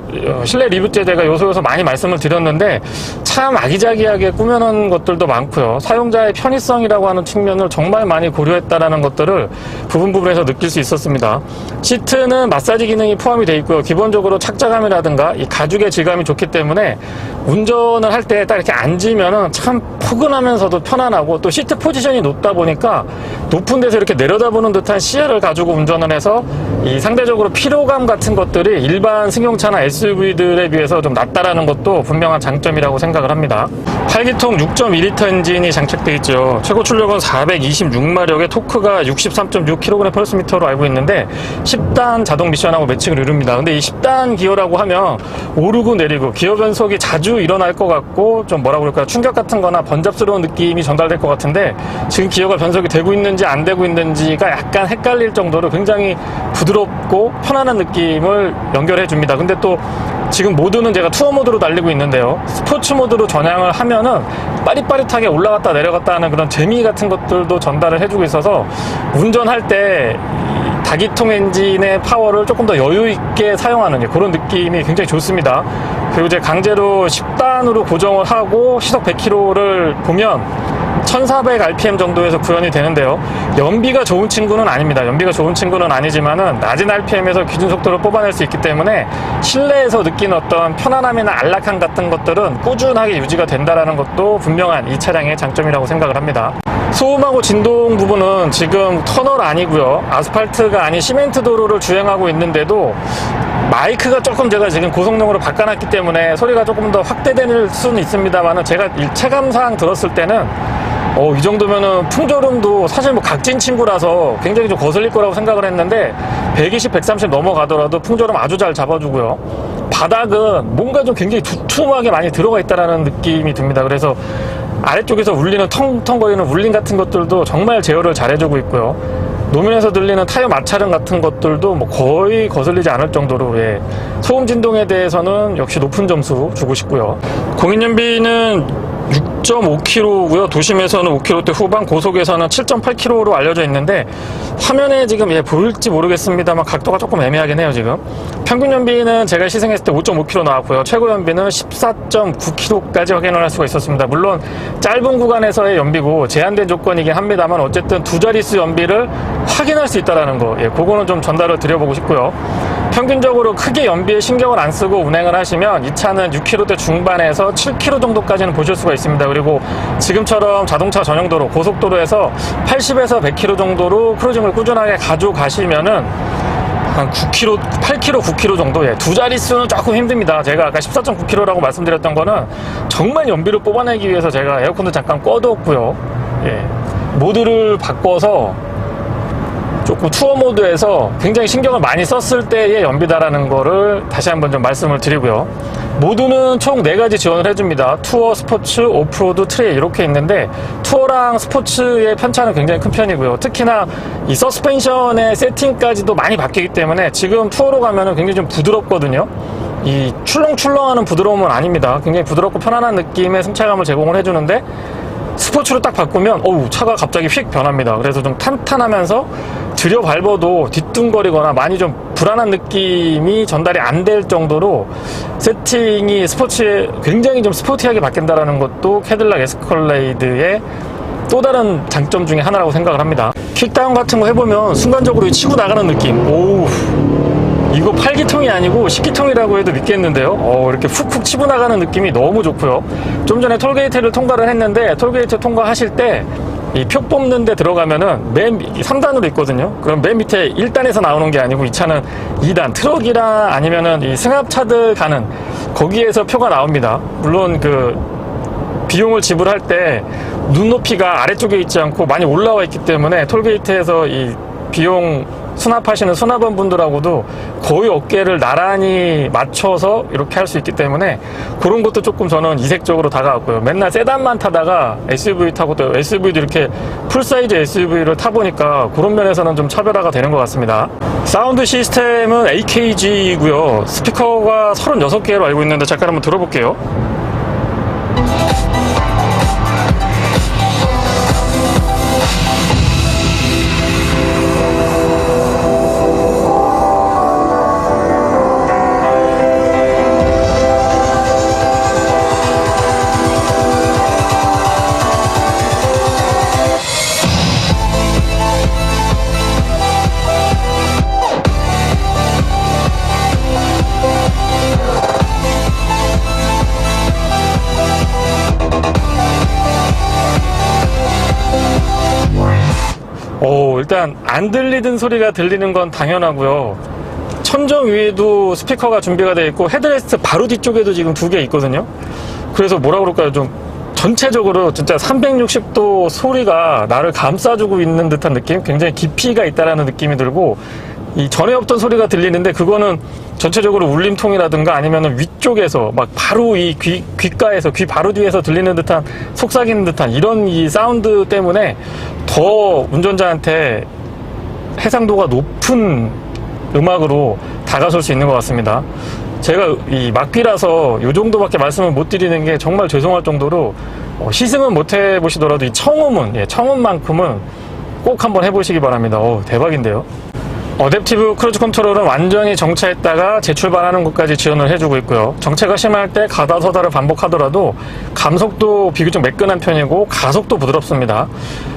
실내 리뷰 때 제가 요소요소 많이 말씀을 드렸는데 참 아기자기하게 꾸며놓은 것들도 많고요. 사용자의 편의성이라고 하는 측면을 정말 많이 고려했다라는 것들을 부분에서 느낄 수 있었습니다. 시트는 마사지 기능이 포함이 되어 있고요. 기본적으로 착자감이라든가 이 가죽의 질감이 좋기 때문에 운전을 할 때 딱 이렇게 앉으면은 참 포근하면서도 편안하고 또 시트 포지션이 높다 보니까 높은 데서 이렇게 내려다보는 듯한 시야를 가지고 운전을 해서 이 상대적으로 피로감 같은 것들이 일반 승용차나 SUV들에 비해서 좀 낮다라는 것도 분명한 장점이라고 생각을 합니다. 8기통 6.2L 엔진이 장착되어 있죠. 최고 출력은 426마력에 토크가 63.6kg/S로 알고 있는데 10단 자동 미션하고 매칭을 이룹니다. 근데 이 10단 기어라고 하면 오르고 내리고 기어 변속이 자주 일어날 것 같고 좀 뭐라 그럴까요? 충격 같은 거나 번잡스러운 느낌이 전달될 것 같은데 지금 기어가 변속이 되고 있는지 안 되고 있는지가 약간 헷갈릴 정도로 굉장히 부드럽고 편안한 느낌을 연결해 줍니다. 근데 또 지금 모드는 제가 투어 모드로 달리고 있는데요. 스포츠 모드로 전향을 하면은 빠릿빠릿하게 올라갔다 내려갔다 하는 그런 재미 같은 것들도 전달을 해주고 있어서 운전할 때 다기통 엔진의 파워를 조금 더 여유 있게 사용하는 그런 느낌이 굉장히 좋습니다. 그리고 이제 강제로 10단으로 고정을 하고 시속 100km를 보면 1400rpm 정도에서 구현이 되는데요. 연비가 좋은 친구는 아닙니다. 연비가 좋은 친구는 아니지만은 낮은 rpm에서 기준 속도를 뽑아낼 수 있기 때문에 실내에서 느끼는 어떤 편안함이나 안락함 같은 것들은 꾸준하게 유지가 된다는 것도 분명한 이 차량의 장점이라고 생각을 합니다. 소음하고 진동 부분은 지금 터널 아니고요. 아스팔트가 아닌 시멘트 도로를 주행하고 있는데도 마이크가 조금 제가 지금 고성능으로 바꿔놨기 때문에 소리가 조금 더 확대될 수는 있습니다만 제가 체감상 들었을 때는 이 정도면은 풍조름도 사실 각진 친구라서 굉장히 좀 거슬릴 거라고 생각을 했는데 120, 130 넘어가더라도 풍조름 아주 잘 잡아주고요. 바닥은 뭔가 좀 굉장히 두툼하게 많이 들어가 있다는 느낌이 듭니다. 그래서 아래쪽에서 울리는 텅텅거리는 울림 같은 것들도 정말 제어를 잘해주고 있고요. 노면에서 들리는 타이어 마찰음 같은 것들도 거의 거슬리지 않을 정도로 소음 진동에 대해서는 역시 높은 점수 주고 싶고요. 공인연비는 6.5km고요. 도심에서는 5km대 후반, 고속에서는 7.8km로 알려져 있는데 화면에 지금 보일지 모르겠습니다만 각도가 조금 애매하긴 해요. 지금 평균 연비는 제가 시승했을 때 5.5km 나왔고요. 최고 연비는 14.9km까지 확인을 할 수가 있었습니다. 물론 짧은 구간에서의 연비고 제한된 조건이긴 합니다만 어쨌든 두 자릿수 연비를 확인할 수 있다는 거, 그거는 좀 전달을 드려보고 싶고요. 평균적으로 크게 연비에 신경을 안 쓰고 운행을 하시면 이 차는 6km대 중반에서 7km 정도까지는 보실 수가 있습니다. 그리고 지금처럼 자동차 전용도로 고속도로에서 80에서 100km 정도로 크루징을 꾸준하게 가져가시면은 한 9km, 8km, 9km 정도, 두 자릿수는 조금 힘듭니다. 제가 아까 14.9km라고 말씀드렸던 거는 정말 연비를 뽑아내기 위해서 제가 에어컨도 잠깐 꺼두었고요. 모드를 바꿔서 조금 투어 모드에서 굉장히 신경을 많이 썼을 때의 연비다라는 거를 다시 한번 좀 말씀을 드리고요. 모드는 총 4가지 지원을 해줍니다. 투어, 스포츠, 오프로드, 트레일 이렇게 있는데 투어랑 스포츠의 편차는 굉장히 큰 편이고요. 특히나 이 서스펜션의 세팅까지도 많이 바뀌기 때문에 지금 투어로 가면은 굉장히 좀 부드럽거든요. 이 출렁출렁하는 부드러움은 아닙니다. 굉장히 부드럽고 편안한 느낌의 승차감을 제공을 해주는데 스포츠로 딱 바꾸면 차가 갑자기 휙 변합니다. 그래서 좀 탄탄하면서 들여 밟아도 뒤뚱거리거나 많이 좀 불안한 느낌이 전달이 안 될 정도로 세팅이 스포츠에 굉장히 좀 스포티하게 바뀐다는 것도 캐딜락 에스컬레이드의 또 다른 장점 중에 하나라고 생각을 합니다. 킥다운 같은 거 해보면 순간적으로 치고 나가는 느낌. 이거 8기통이 아니고 10기통이라고 해도 믿겠는데요. 이렇게 훅훅 치고 나가는 느낌이 너무 좋고요. 좀 전에 톨게이트를 통과를 했는데 톨게이트 통과하실 때 이 표 뽑는 데 들어가면은 맨 3단으로 있거든요. 그럼 맨 밑에 1단에서 나오는 게 아니고 이 차는 2단 트럭이나 아니면은 이 승합차들 가는 거기에서 표가 나옵니다. 물론 그 비용을 지불할 때 눈높이가 아래쪽에 있지 않고 많이 올라와 있기 때문에 톨게이트에서 이 비용 수납하시는 수납원 분들하고도 거의 어깨를 나란히 맞춰서 이렇게 할 수 있기 때문에 그런 것도 조금 저는 이색적으로 다가왔고요. 맨날 세단만 타다가 SUV 타고 또 SUV도 이렇게 풀사이즈 SUV를 타보니까 그런 면에서는 좀 차별화가 되는 것 같습니다. 사운드 시스템은 AKG이고요. 스피커가 36개로 알고 있는데 잠깐 한번 들어볼게요. 일단 안 들리던 소리가 들리는 건 당연하고요. 천정 위에도 스피커가 준비가 되어 있고 헤드레스트 바로 뒤쪽에도 지금 2개 있거든요. 그래서 뭐라 그럴까요? 좀 전체적으로 진짜 360도 소리가 나를 감싸주고 있는 듯한 느낌? 굉장히 깊이가 있다라는 느낌이 들고, 이 전에 없던 소리가 들리는데 그거는 전체적으로 울림통이라든가 아니면 위쪽에서 막 바로 이 귓가에서 귀 바로 뒤에서 들리는 듯한 속삭이는 듯한 이런 이 사운드 때문에 더 운전자한테 해상도가 높은 음악으로 다가설 수 있는 것 같습니다. 제가 이 막비라서 이 정도밖에 말씀을 못 드리는 게 정말 죄송할 정도로 시승은 못 해보시더라도 이 청음만큼은 꼭 한번 해보시기 바랍니다. 대박인데요. 어댑티브 크루즈 컨트롤은 완전히 정차했다가 재출발하는 것까지 지원을 해주고 있고요. 정체가 심할 때 가다 서다를 반복하더라도 감속도 비교적 매끈한 편이고 가속도 부드럽습니다.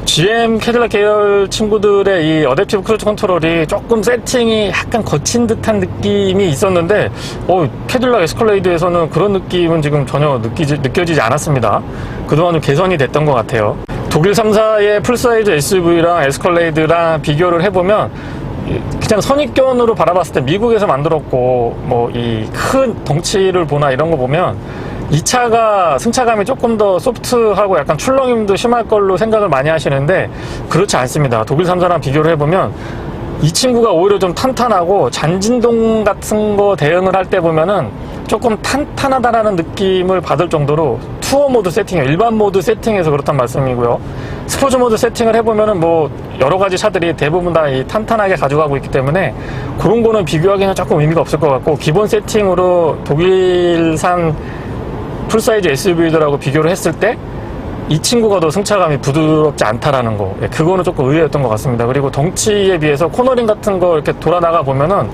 GM 캐딜락 계열 친구들의 이 어댑티브 크루즈 컨트롤이 조금 세팅이 약간 거친 듯한 느낌이 있었는데 캐딜락 에스컬레이드에서는 그런 느낌은 지금 전혀 느껴지지 않았습니다. 그동안 좀 개선이 됐던 것 같아요. 독일 3사의 풀사이즈 SUV랑 에스컬레이드랑 비교를 해보면 그냥 선입견으로 바라봤을 때 미국에서 만들었고 뭐 이 큰 덩치를 보나 이런 거 보면 이 차가 승차감이 조금 더 소프트하고 약간 출렁임도 심할 걸로 생각을 많이 하시는데 그렇지 않습니다. 독일 3사랑 비교를 해보면 이 친구가 오히려 좀 탄탄하고 잔진동 같은 거 대응을 할 때 보면은 조금 탄탄하다라는 느낌을 받을 정도로 투어 모드 세팅, 일반 모드 세팅에서 그렇단 말씀이고요. 스포츠 모드 세팅을 해보면은 뭐 여러 가지 차들이 대부분 다 이 탄탄하게 가져가고 있기 때문에 그런 거는 비교하기는 조금 의미가 없을 것 같고, 기본 세팅으로 독일산 풀사이즈 SUV들하고 비교를 했을 때 이 친구가 더 승차감이 부드럽지 않다라는 거, 그거는 조금 의외였던 것 같습니다. 그리고 덩치에 비해서 코너링 같은 거 이렇게 돌아 나가 보면은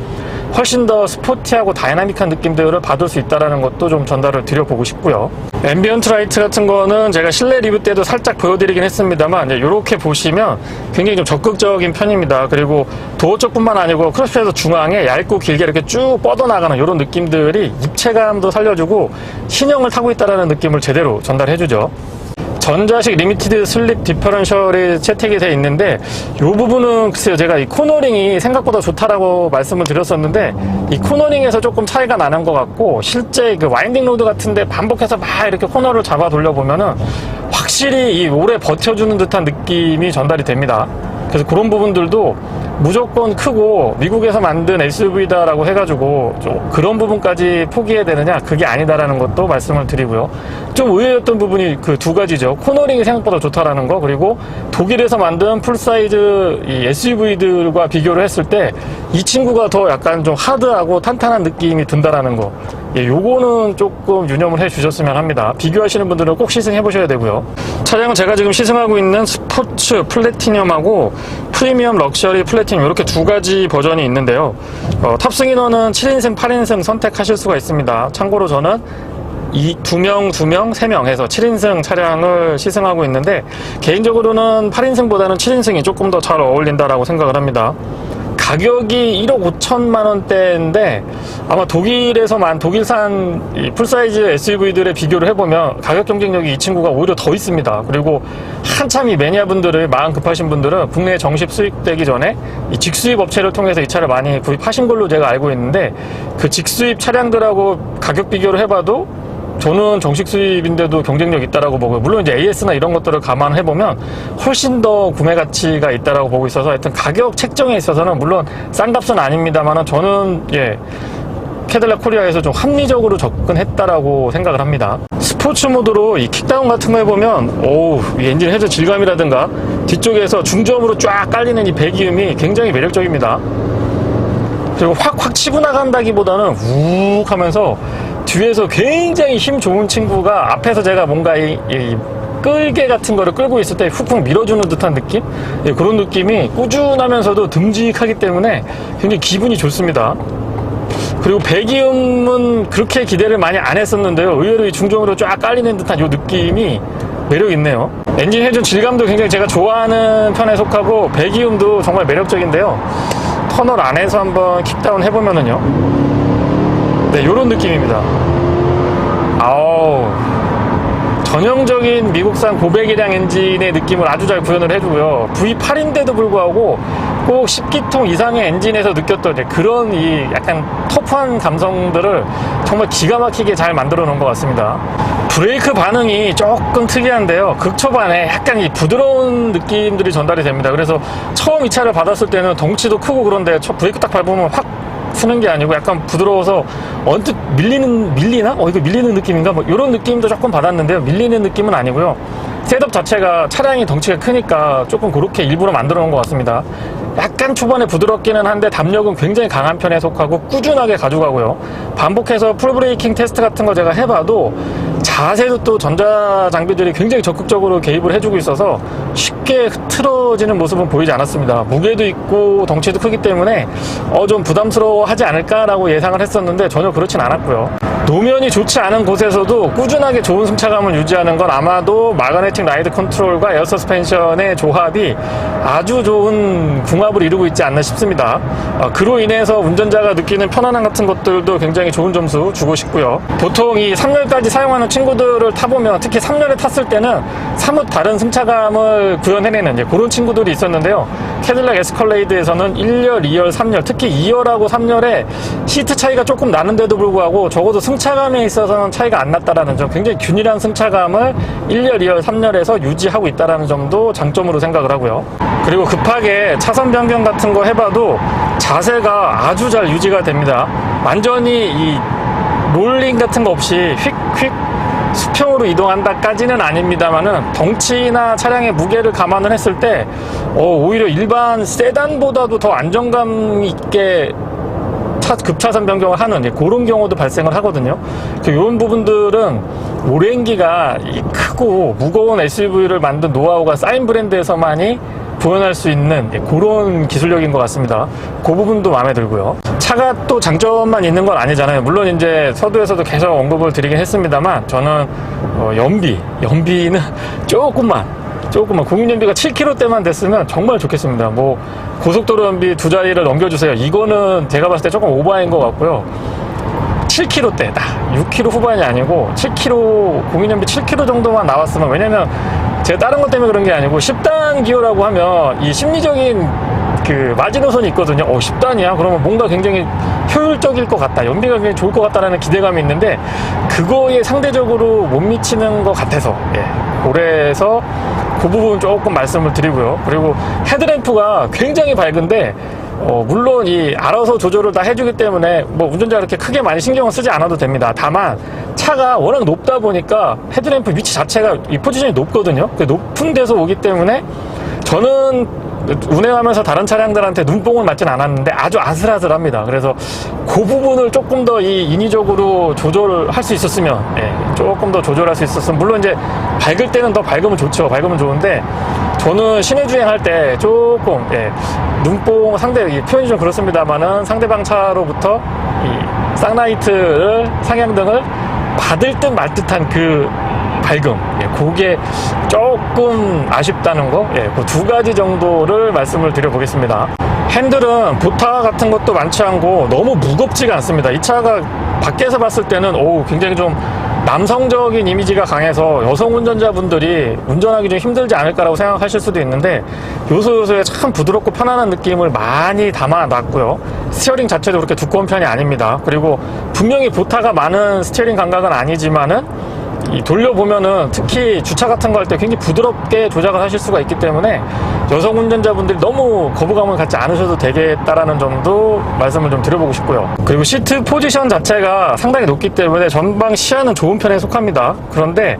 훨씬 더 스포티하고 다이나믹한 느낌들을 받을 수 있다는 것도 좀 전달을 드려보고 싶고요. 앰비언트 라이트 같은 거는 제가 실내 리뷰 때도 살짝 보여드리긴 했습니다만 이렇게 보시면 굉장히 좀 적극적인 편입니다. 그리고 도어 쪽뿐만 아니고 크로스핏에서 중앙에 얇고 길게 이렇게 쭉 뻗어나가는 이런 느낌들이 입체감도 살려주고 신형을 타고 있다는 느낌을 제대로 전달해주죠. 전자식 리미티드 슬립 디퍼런셜이 채택이 되어 있는데 이 부분은 글쎄요, 제가 이 코너링이 생각보다 좋다라고 말씀을 드렸었는데 이 코너링에서 조금 차이가 나는 것 같고, 실제 그 와인딩 로드 같은데 반복해서 막 이렇게 코너를 잡아 돌려보면은 확실히 이 오래 버텨주는 듯한 느낌이 전달이 됩니다. 그래서 그런 부분들도 무조건 크고 미국에서 만든 SUV다라고 해가지고 좀 그런 부분까지 포기해야 되느냐, 그게 아니다라는 것도 말씀을 드리고요. 좀 의외였던 부분이 그 두 가지죠. 코너링이 생각보다 좋다라는 거, 그리고 독일에서 만든 풀사이즈 이 SUV들과 비교를 했을 때 이 친구가 더 약간 좀 하드하고 탄탄한 느낌이 든다라는 거, 요거는 조금 유념을 해 주셨으면 합니다. 비교하시는 분들은 꼭 시승해 보셔야 되고요. 차량은 제가 지금 시승하고 있는 스포츠 플래티넘하고 프리미엄 럭셔리 플래티넘, 이렇게 두 가지 버전이 있는데요. 탑승 인원은 7인승, 8인승 선택하실 수가 있습니다. 참고로 저는 2명, 3명 해서 7인승 차량을 시승하고 있는데, 개인적으로는 8인승보다는 7인승이 조금 더 잘 어울린다라고 생각을 합니다. 가격이 1억 5천만 원대인데 아마 독일산 이 풀사이즈 SUV들의 비교를 해보면 가격 경쟁력이 이 친구가 오히려 더 있습니다. 그리고 한참 이 매니아분들을, 마음 급하신 분들은 국내에 정식 수입되기 전에 이 직수입 업체를 통해서 이 차를 많이 구입하신 걸로 제가 알고 있는데, 그 직수입 차량들하고 가격 비교를 해봐도 저는 정식 수입인데도 경쟁력 있다라고 보고, 물론 이제 AS나 이런 것들을 감안해보면 훨씬 더 구매 가치가 있다라고 보고 있어서, 하여튼 가격 책정에 있어서는 물론 싼 값은 아닙니다만은 저는 캐딜락 코리아에서 좀 합리적으로 접근했다라고 생각을 합니다. 스포츠 모드로 이 킥다운 같은 거 해보면 이 엔진 헤드 질감이라든가 뒤쪽에서 중저음으로 쫙 깔리는 이 배기음이 굉장히 매력적입니다. 그리고 확 치고 나간다기보다는 우욱 하면서 뒤에서 굉장히 힘 좋은 친구가 앞에서 제가 뭔가 이 끌개 같은 거를 끌고 있을 때 훅훅 밀어주는 듯한 느낌? 그런 느낌이 꾸준하면서도 듬직하기 때문에 굉장히 기분이 좋습니다. 그리고 배기음은 그렇게 기대를 많이 안 했었는데요, 의외로 이 중정으로 쫙 깔리는 듯한 이 느낌이 매력 있네요. 엔진 회전 질감도 굉장히 제가 좋아하는 편에 속하고, 배기음도 정말 매력적인데요. 터널 안에서 한번 킥다운 해보면은요, 요런 느낌입니다. 전형적인 미국산 고배기량 엔진의 느낌을 아주 잘 구현을 해주고요. V8인데도 불구하고 꼭 10기통 이상의 엔진에서 느꼈던 그런 이 약간 터프한 감성들을 정말 기가 막히게 잘 만들어 놓은 것 같습니다. 브레이크 반응이 조금 특이한데요, 극초반에 약간 이 부드러운 느낌들이 전달이 됩니다. 그래서 처음 이 차를 받았을 때는 덩치도 크고 그런데 브레이크 딱 밟으면 확 쓰는 게 아니고 약간 부드러워서 언뜻 밀리나? 이거 밀리는 느낌인가? 이런 느낌도 조금 받았는데요, 밀리는 느낌은 아니고요. 셋업 자체가 차량이 덩치가 크니까 조금 그렇게 일부러 만들어 놓은 것 같습니다. 약간 초반에 부드럽기는 한데 담력은 굉장히 강한 편에 속하고 꾸준하게 가져가고요. 반복해서 풀브레이킹 테스트 같은 거 제가 해봐도 자세도 또 전자장비들이 굉장히 적극적으로 개입을 해주고 있어서 쉽게 흐트러지는 모습은 보이지 않았습니다. 무게도 있고 덩치도 크기 때문에 좀 부담스러워하지 않을까라고 예상을 했었는데 전혀 그렇진 않았고요. 노면이 좋지 않은 곳에서도 꾸준하게 좋은 승차감을 유지하는 건 아마도 마그네틱 라이드 컨트롤과 에어 서스펜션의 조합이 아주 좋은 궁합을 이루고 있지 않나 싶습니다. 그로 인해서 운전자가 느끼는 편안함 같은 것들도 굉장히 좋은 점수 주고 싶고요. 보통 이 3열까지 사용하는 친구들을 타보면, 특히 3열에 탔을 때는 사뭇 다른 승차감을 구현해내는 그런 친구들이 있었는데요, 캐딜락 에스컬레이드에서는 1열, 2열, 3열, 특히 2열하고 3열에 시트 차이가 조금 나는데도 불구하고 적어도 승차감에 있어서는 차이가 안 났다라는 점, 굉장히 균일한 승차감을 1열, 2열, 3열에서 유지하고 있다는 점도 장점으로 생각을 하고요. 그리고 급하게 차선 변경 같은 거 해봐도 자세가 아주 잘 유지가 됩니다. 완전히 이 롤링 같은 거 없이 휙휙 수평으로 이동한다까지는 아닙니다만은 덩치나 차량의 무게를 감안을 했을 때 오히려 일반 세단보다도 더 안정감 있게 급차선 변경을 하는 그런 경우도 발생을 하거든요. 이런 부분들은 오랜 기간 크고 무거운 SUV를 만든 노하우가 쌓인 브랜드에서만이 구현할 수 있는 그런 기술력인 것 같습니다. 그 부분도 마음에 들고요. 차가 또 장점만 있는 건 아니잖아요. 물론 이제 서두에서도 계속 언급을 드리긴 했습니다만 저는 연비는 조금만 공인연비가 7km대만 됐으면 정말 좋겠습니다. 뭐 고속도로 연비 두 자리를 넘겨주세요. 이거는 제가 봤을 때 조금 오버인 것 같고요. 7km대, 6km 후반이 아니고 7km, 공인연비 7km 정도만 나왔으면, 왜냐면 제가 다른 것 때문에 그런 게 아니고 10단 기어라고 하면 이 심리적인 그 마지노선이 있거든요. 10단이야? 그러면 뭔가 굉장히 효율적일 것 같다, 연비가 굉장히 좋을 것 같다라는 기대감이 있는데 그거에 상대적으로 못 미치는 것 같아서, 그래서 그 부분 조금 말씀을 드리고요. 그리고 헤드램프가 굉장히 밝은데 물론 알아서 조절을 다 해주기 때문에 뭐 운전자가 그렇게 크게 많이 신경을 쓰지 않아도 됩니다. 다만 차가 워낙 높다 보니까 헤드램프 위치 자체가 이 포지션이 높거든요. 높은 데서 오기 때문에 저는 운행하면서 다른 차량들한테 눈뽕을 맞진 않았는데 아주 아슬아슬합니다. 그래서 그 부분을 조금 더 인위적으로 조절할 수 있었으면, 조금 더 조절할 수 있었으면, 물론 이제 밝을 때는 더 밝으면 좋죠. 밝으면 좋은데 저는 시내 주행할 때 조금 눈뽕 표현이 좀 그렇습니다만은 상대방 차로부터 이 쌍라이트를, 상향등을 받을 듯 말 듯한 그 밝음, 그게 조금 아쉽다는 거, 그 두 가지 정도를 말씀을 드려보겠습니다. 핸들은 보타 같은 것도 많지 않고 너무 무겁지가 않습니다. 이 차가 밖에서 봤을 때는 굉장히 좀 남성적인 이미지가 강해서 여성 운전자분들이 운전하기 좀 힘들지 않을까라고 생각하실 수도 있는데 요소요소에 참 부드럽고 편안한 느낌을 많이 담아놨고요. 스티어링 자체도 그렇게 두꺼운 편이 아닙니다. 그리고 분명히 보타가 많은 스티어링 감각은 아니지만은 돌려보면은 특히 주차 같은 거 할 때 굉장히 부드럽게 조작을 하실 수가 있기 때문에 여성 운전자분들이 너무 거부감을 갖지 않으셔도 되겠다라는 점도 말씀을 좀 드려보고 싶고요. 그리고 시트 포지션 자체가 상당히 높기 때문에 전방 시야는 좋은 편에 속합니다. 그런데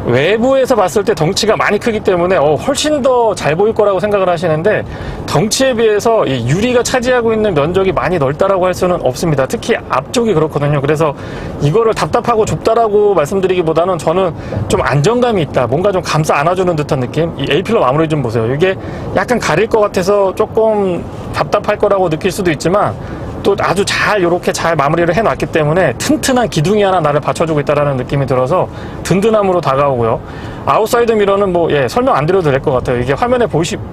외부에서 봤을 때 덩치가 많이 크기 때문에 훨씬 더 잘 보일 거라고 생각을 하시는데 덩치에 비해서 이 유리가 차지하고 있는 면적이 많이 넓다라고 할 수는 없습니다. 특히 앞쪽이 그렇거든요. 그래서 이거를 답답하고 좁다라고 말씀드리기보다는 저는 좀 안정감이 있다, 뭔가 좀 감싸 안아주는 듯한 느낌. 이 A필러 마무리 좀 보세요. 이게 약간 가릴 것 같아서 조금 답답할 거라고 느낄 수도 있지만 또 아주 이렇게 잘 마무리를 해놨기 때문에 튼튼한 기둥이 하나 나를 받쳐주고 있다는 느낌이 들어서 든든함으로 다가오고요. 아웃사이드 미러는 설명 안 드려도 될 것 같아요. 이게 화면에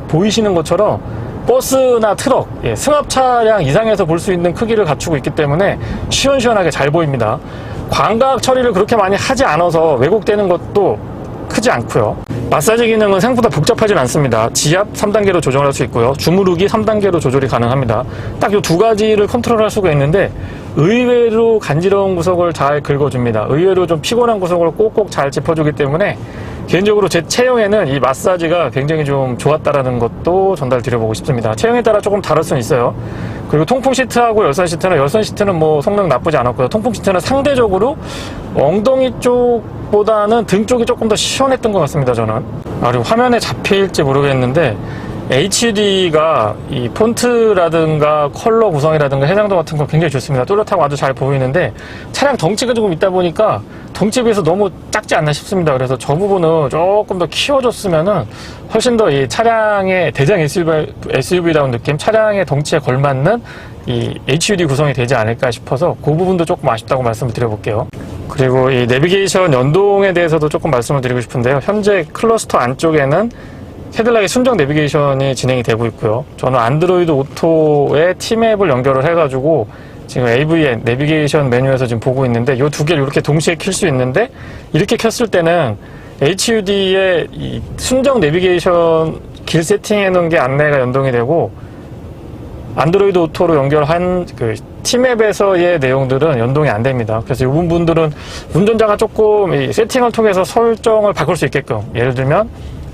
보이시는 것처럼 버스나 트럭, 승합 차량 이상에서 볼 수 있는 크기를 갖추고 있기 때문에 시원시원하게 잘 보입니다. 광각 처리를 그렇게 많이 하지 않아서 왜곡되는 것도 크지 않고요. 마사지 기능은 생각보다 복잡하진 않습니다. 지압 3단계로 조정할 수 있고요. 주무르기 3단계로 조절이 가능합니다. 딱 이 두 가지를 컨트롤할 수가 있는데 의외로 간지러운 구석을 잘 긁어줍니다. 의외로 좀 피곤한 구석을 꼭꼭 잘 짚어주기 때문에 개인적으로 제 체형에는 이 마사지가 굉장히 좀 좋았다라는 것도 전달드려보고 싶습니다. 체형에 따라 조금 다를 수는 있어요. 그리고 통풍 시트하고 열선 시트는 뭐 성능 나쁘지 않았고요. 통풍 시트는 상대적으로 엉덩이 쪽보다는 등 쪽이 조금 더 시원했던 것 같습니다, 저는. 그리고 화면에 잡힐지 모르겠는데 HUD가 이 폰트라든가 컬러 구성이라든가 해상도 같은 거 굉장히 좋습니다. 또렷하고 아주 잘 보이는데 차량 덩치가 조금 있다 보니까 덩치에 비해서 너무 작지 않나 싶습니다. 그래서 저 부분은 조금 더 키워줬으면은 훨씬 더 이 차량의 대장 SUV다운 느낌, 차량의 덩치에 걸맞는 이 HUD 구성이 되지 않을까 싶어서 그 부분도 조금 아쉽다고 말씀을 드려볼게요. 그리고 이 내비게이션 연동에 대해서도 조금 말씀을 드리고 싶은데요. 현재 클러스터 안쪽에는 캐딜락의 순정 내비게이션이 진행이 되고 있고요. 저는 안드로이드 오토에 T맵을 연결을 해가지고 지금 AVN 내비게이션 메뉴에서 지금 보고 있는데 이 두 개를 이렇게 동시에 켤 수 있는데 이렇게 켰을 때는 HUD의 이 순정 내비게이션 길 세팅해 놓은 게 안내가 연동이 되고 안드로이드 오토로 연결한 그 T맵에서의 내용들은 연동이 안 됩니다. 그래서 이 부분들은 운전자가 조금 이 세팅을 통해서 설정을 바꿀 수 있게끔, 예를 들면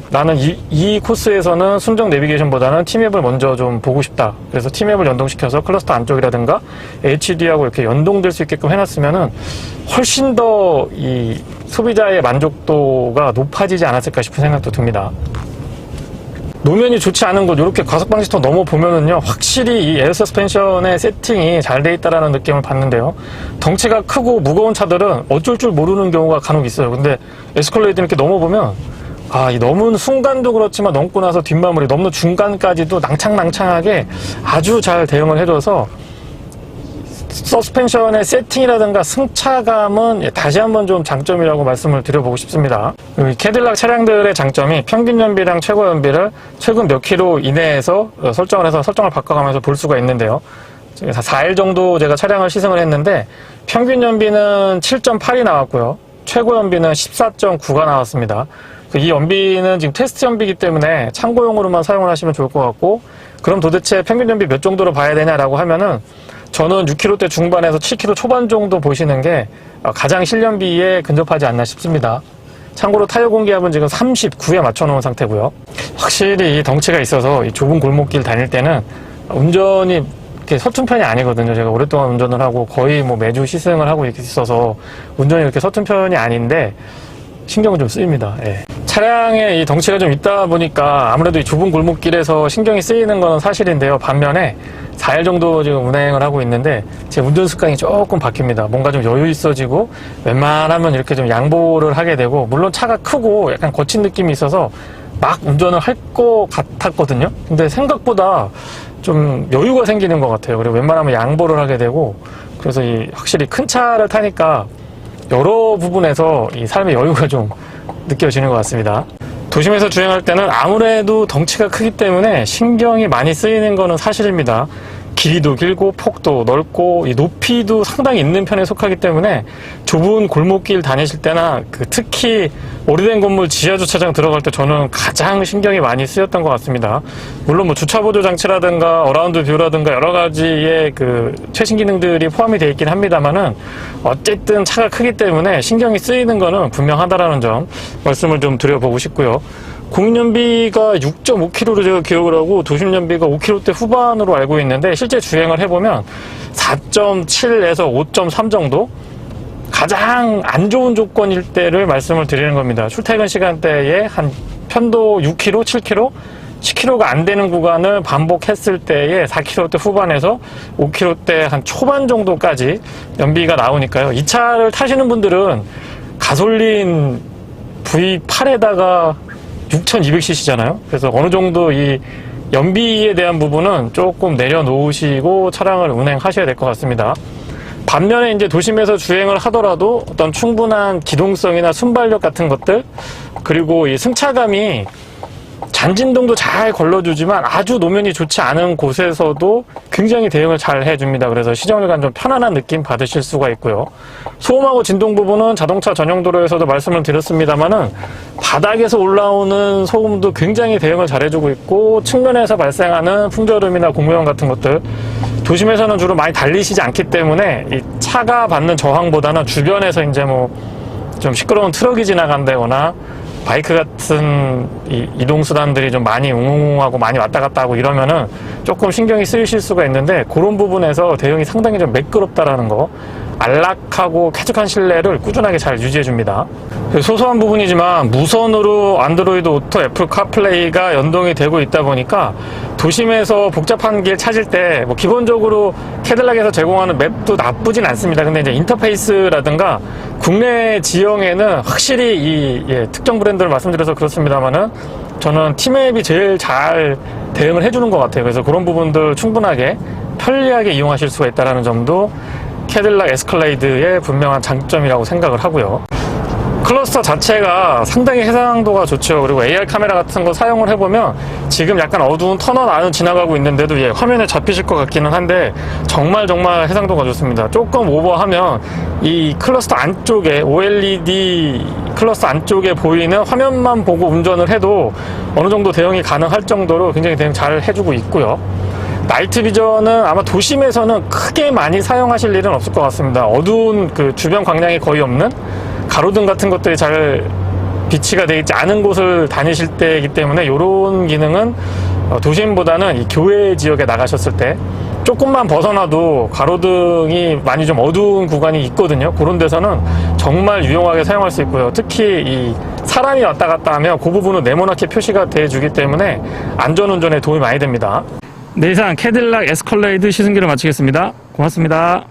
나는 이 코스에서는 순정 내비게이션보다는 T맵을 먼저 좀 보고 싶다. 그래서 T맵을 연동시켜서 클러스터 안쪽이라든가 HUD하고 이렇게 연동될 수 있게끔 해놨으면은 훨씬 더 이 소비자의 만족도가 높아지지 않았을까 싶은 생각도 듭니다. 노면이 좋지 않은 곳, 이렇게 과속방지턱 넘어보면은요, 확실히 이 에어 서스펜션의 세팅이 잘 돼 있다라는 느낌을 받는데요. 덩치가 크고 무거운 차들은 어쩔 줄 모르는 경우가 간혹 있어요. 근데 에스컬레이드 이렇게 넘어보면 이 넘은 순간도 그렇지만 넘고 나서 뒷마무리, 넘는 중간까지도 낭창낭창하게 아주 잘 대응을 해줘서 서스펜션의 세팅이라든가 승차감은 다시 한번 좀 장점이라고 말씀을 드려보고 싶습니다. 캐딜락 차량들의 장점이 평균 연비랑 최고 연비를 최근 몇 킬로 이내에서 설정을 해서 설정을 바꿔가면서 볼 수가 있는데요. 4일 정도 제가 차량을 시승을 했는데 평균 연비는 7.8이 나왔고요. 최고 연비는 14.9가 나왔습니다. 이 연비는 지금 테스트 연비이기 때문에 참고용으로만 사용을 하시면 좋을 것 같고, 그럼 도대체 평균 연비 몇 정도로 봐야 되냐라고 하면은 저는 6km대 중반에서 7km 초반 정도 보시는 게 가장 실연비에 근접하지 않나 싶습니다. 참고로 타이어 공기압은 지금 39에 맞춰놓은 상태고요. 확실히 이 덩치가 있어서 이 좁은 골목길 다닐 때는 운전이 이렇게 서툰 편이 아니거든요. 제가 오랫동안 운전을 하고 거의 뭐 매주 시승을 하고 이렇게 있어서 운전이 이렇게 서툰 편이 아닌데 신경은 좀 쓰입니다. 예. 차량에 이 덩치가 좀 있다 보니까 아무래도 이 좁은 골목길에서 신경이 쓰이는 건 사실인데요. 반면에 4일 정도 지금 운행을 하고 있는데 제 운전 습관이 조금 바뀝니다. 뭔가 좀 여유 있어지고 웬만하면 이렇게 좀 양보를 하게 되고, 물론 차가 크고 약간 거친 느낌이 있어서 막 운전을 할 것 같았거든요. 근데 생각보다 좀 여유가 생기는 것 같아요. 그리고 웬만하면 양보를 하게 되고, 그래서 확실히 큰 차를 타니까 여러 부분에서 이 삶의 여유가 좀 느껴지는 것 같습니다. 도심에서 주행할 때는 아무래도 덩치가 크기 때문에 신경이 많이 쓰이는 것은 사실입니다. 길이도 길고 폭도 넓고 이 높이도 상당히 있는 편에 속하기 때문에 좁은 골목길 다니실 때나 특히 오래된 건물 지하주차장 들어갈 때 저는 가장 신경이 많이 쓰였던 것 같습니다. 물론 뭐 주차보조 장치라든가 어라운드 뷰라든가 여러 가지의 최신 기능들이 포함이 되어 있긴 합니다만은 어쨌든 차가 크기 때문에 신경이 쓰이는 거는 분명하다라는 점 말씀을 좀 드려보고 싶고요. 공인연비가 6.5km로 제가 기억을 하고 도심연비가 5km대 후반으로 알고 있는데 실제 주행을 해보면 4.7에서 5.3 정도? 가장 안 좋은 조건일 때를 말씀을 드리는 겁니다. 출퇴근 시간대에 한 편도 6km, 7km, 10km가 안 되는 구간을 반복했을 때에 4km대 후반에서 5km대 한 초반 정도까지 연비가 나오니까요. 이 차를 타시는 분들은 가솔린 V8에다가 6200cc잖아요. 그래서 어느 정도 이 연비에 대한 부분은 조금 내려놓으시고 차량을 운행하셔야 될 것 같습니다. 반면에 이제 도심에서 주행을 하더라도 어떤 충분한 기동성이나 순발력 같은 것들, 그리고 이 승차감이 잔진동도 잘 걸러주지만 아주 노면이 좋지 않은 곳에서도 굉장히 대응을 잘 해줍니다. 그래서 시정을 간 좀 편안한 느낌 받으실 수가 있고요. 소음하고 진동 부분은 자동차 전용 도로에서도 말씀을 드렸습니다만은 바닥에서 올라오는 소음도 굉장히 대응을 잘 해주고 있고, 측면에서 발생하는 풍절음이나 공무원 같은 것들, 도심에서는 주로 많이 달리시지 않기 때문에 이 차가 받는 저항보다는 주변에서 이제 뭐 좀 시끄러운 트럭이 지나간다거나 바이크 같은 이동수단들이 좀 많이 웅웅하고 많이 왔다 갔다 하고 이러면은 조금 신경이 쓰이실 수가 있는데, 그런 부분에서 대응이 상당히 좀 매끄럽다라는 거, 안락하고 쾌적한 실내를 꾸준하게 잘 유지해 줍니다. 소소한 부분이지만 무선으로 안드로이드 오토, 애플 카플레이가 연동이 되고 있다 보니까 도심에서 복잡한 길 찾을 때 뭐 기본적으로 캐딜락에서 제공하는 맵도 나쁘진 않습니다. 근데 이제 인터페이스라든가 국내 지형에는 확실히 특정 브랜드를 말씀드려서 그렇습니다만은 저는 T맵이 제일 잘 대응을 해주는 것 같아요. 그래서 그런 부분들 충분하게 편리하게 이용하실 수가 있다는 점도 캐딜락 에스컬레이드의 분명한 장점이라고 생각을 하고요. 클러스터 자체가 상당히 해상도가 좋죠. 그리고 AR 카메라 같은 거 사용을 해보면 지금 약간 어두운 터널 안을 지나가고 있는데도 화면에 잡히실 것 같기는 한데 정말 해상도가 좋습니다. 조금 오버하면 이 클러스터 안쪽에 OLED 클러스터 안쪽에 보이는 화면만 보고 운전을 해도 어느 정도 대응이 가능할 정도로 굉장히 대응 잘 해주고 있고요. 나이트 비전은 아마 도심에서는 크게 많이 사용하실 일은 없을 것 같습니다. 어두운 주변 광량이 거의 없는 가로등 같은 것들이 잘 비치가 되어 있지 않은 곳을 다니실 때이기 때문에 이런 기능은 도심보다는 이 교외 지역에 나가셨을 때 조금만 벗어나도 가로등이 많이 좀 어두운 구간이 있거든요. 그런 데서는 정말 유용하게 사용할 수 있고요. 특히 이 사람이 왔다 갔다 하면 그 부분은 네모나게 표시가 돼주기 때문에 안전운전에 도움이 많이 됩니다. 네, 이상 캐딜락 에스컬레이드 시승기를 마치겠습니다. 고맙습니다.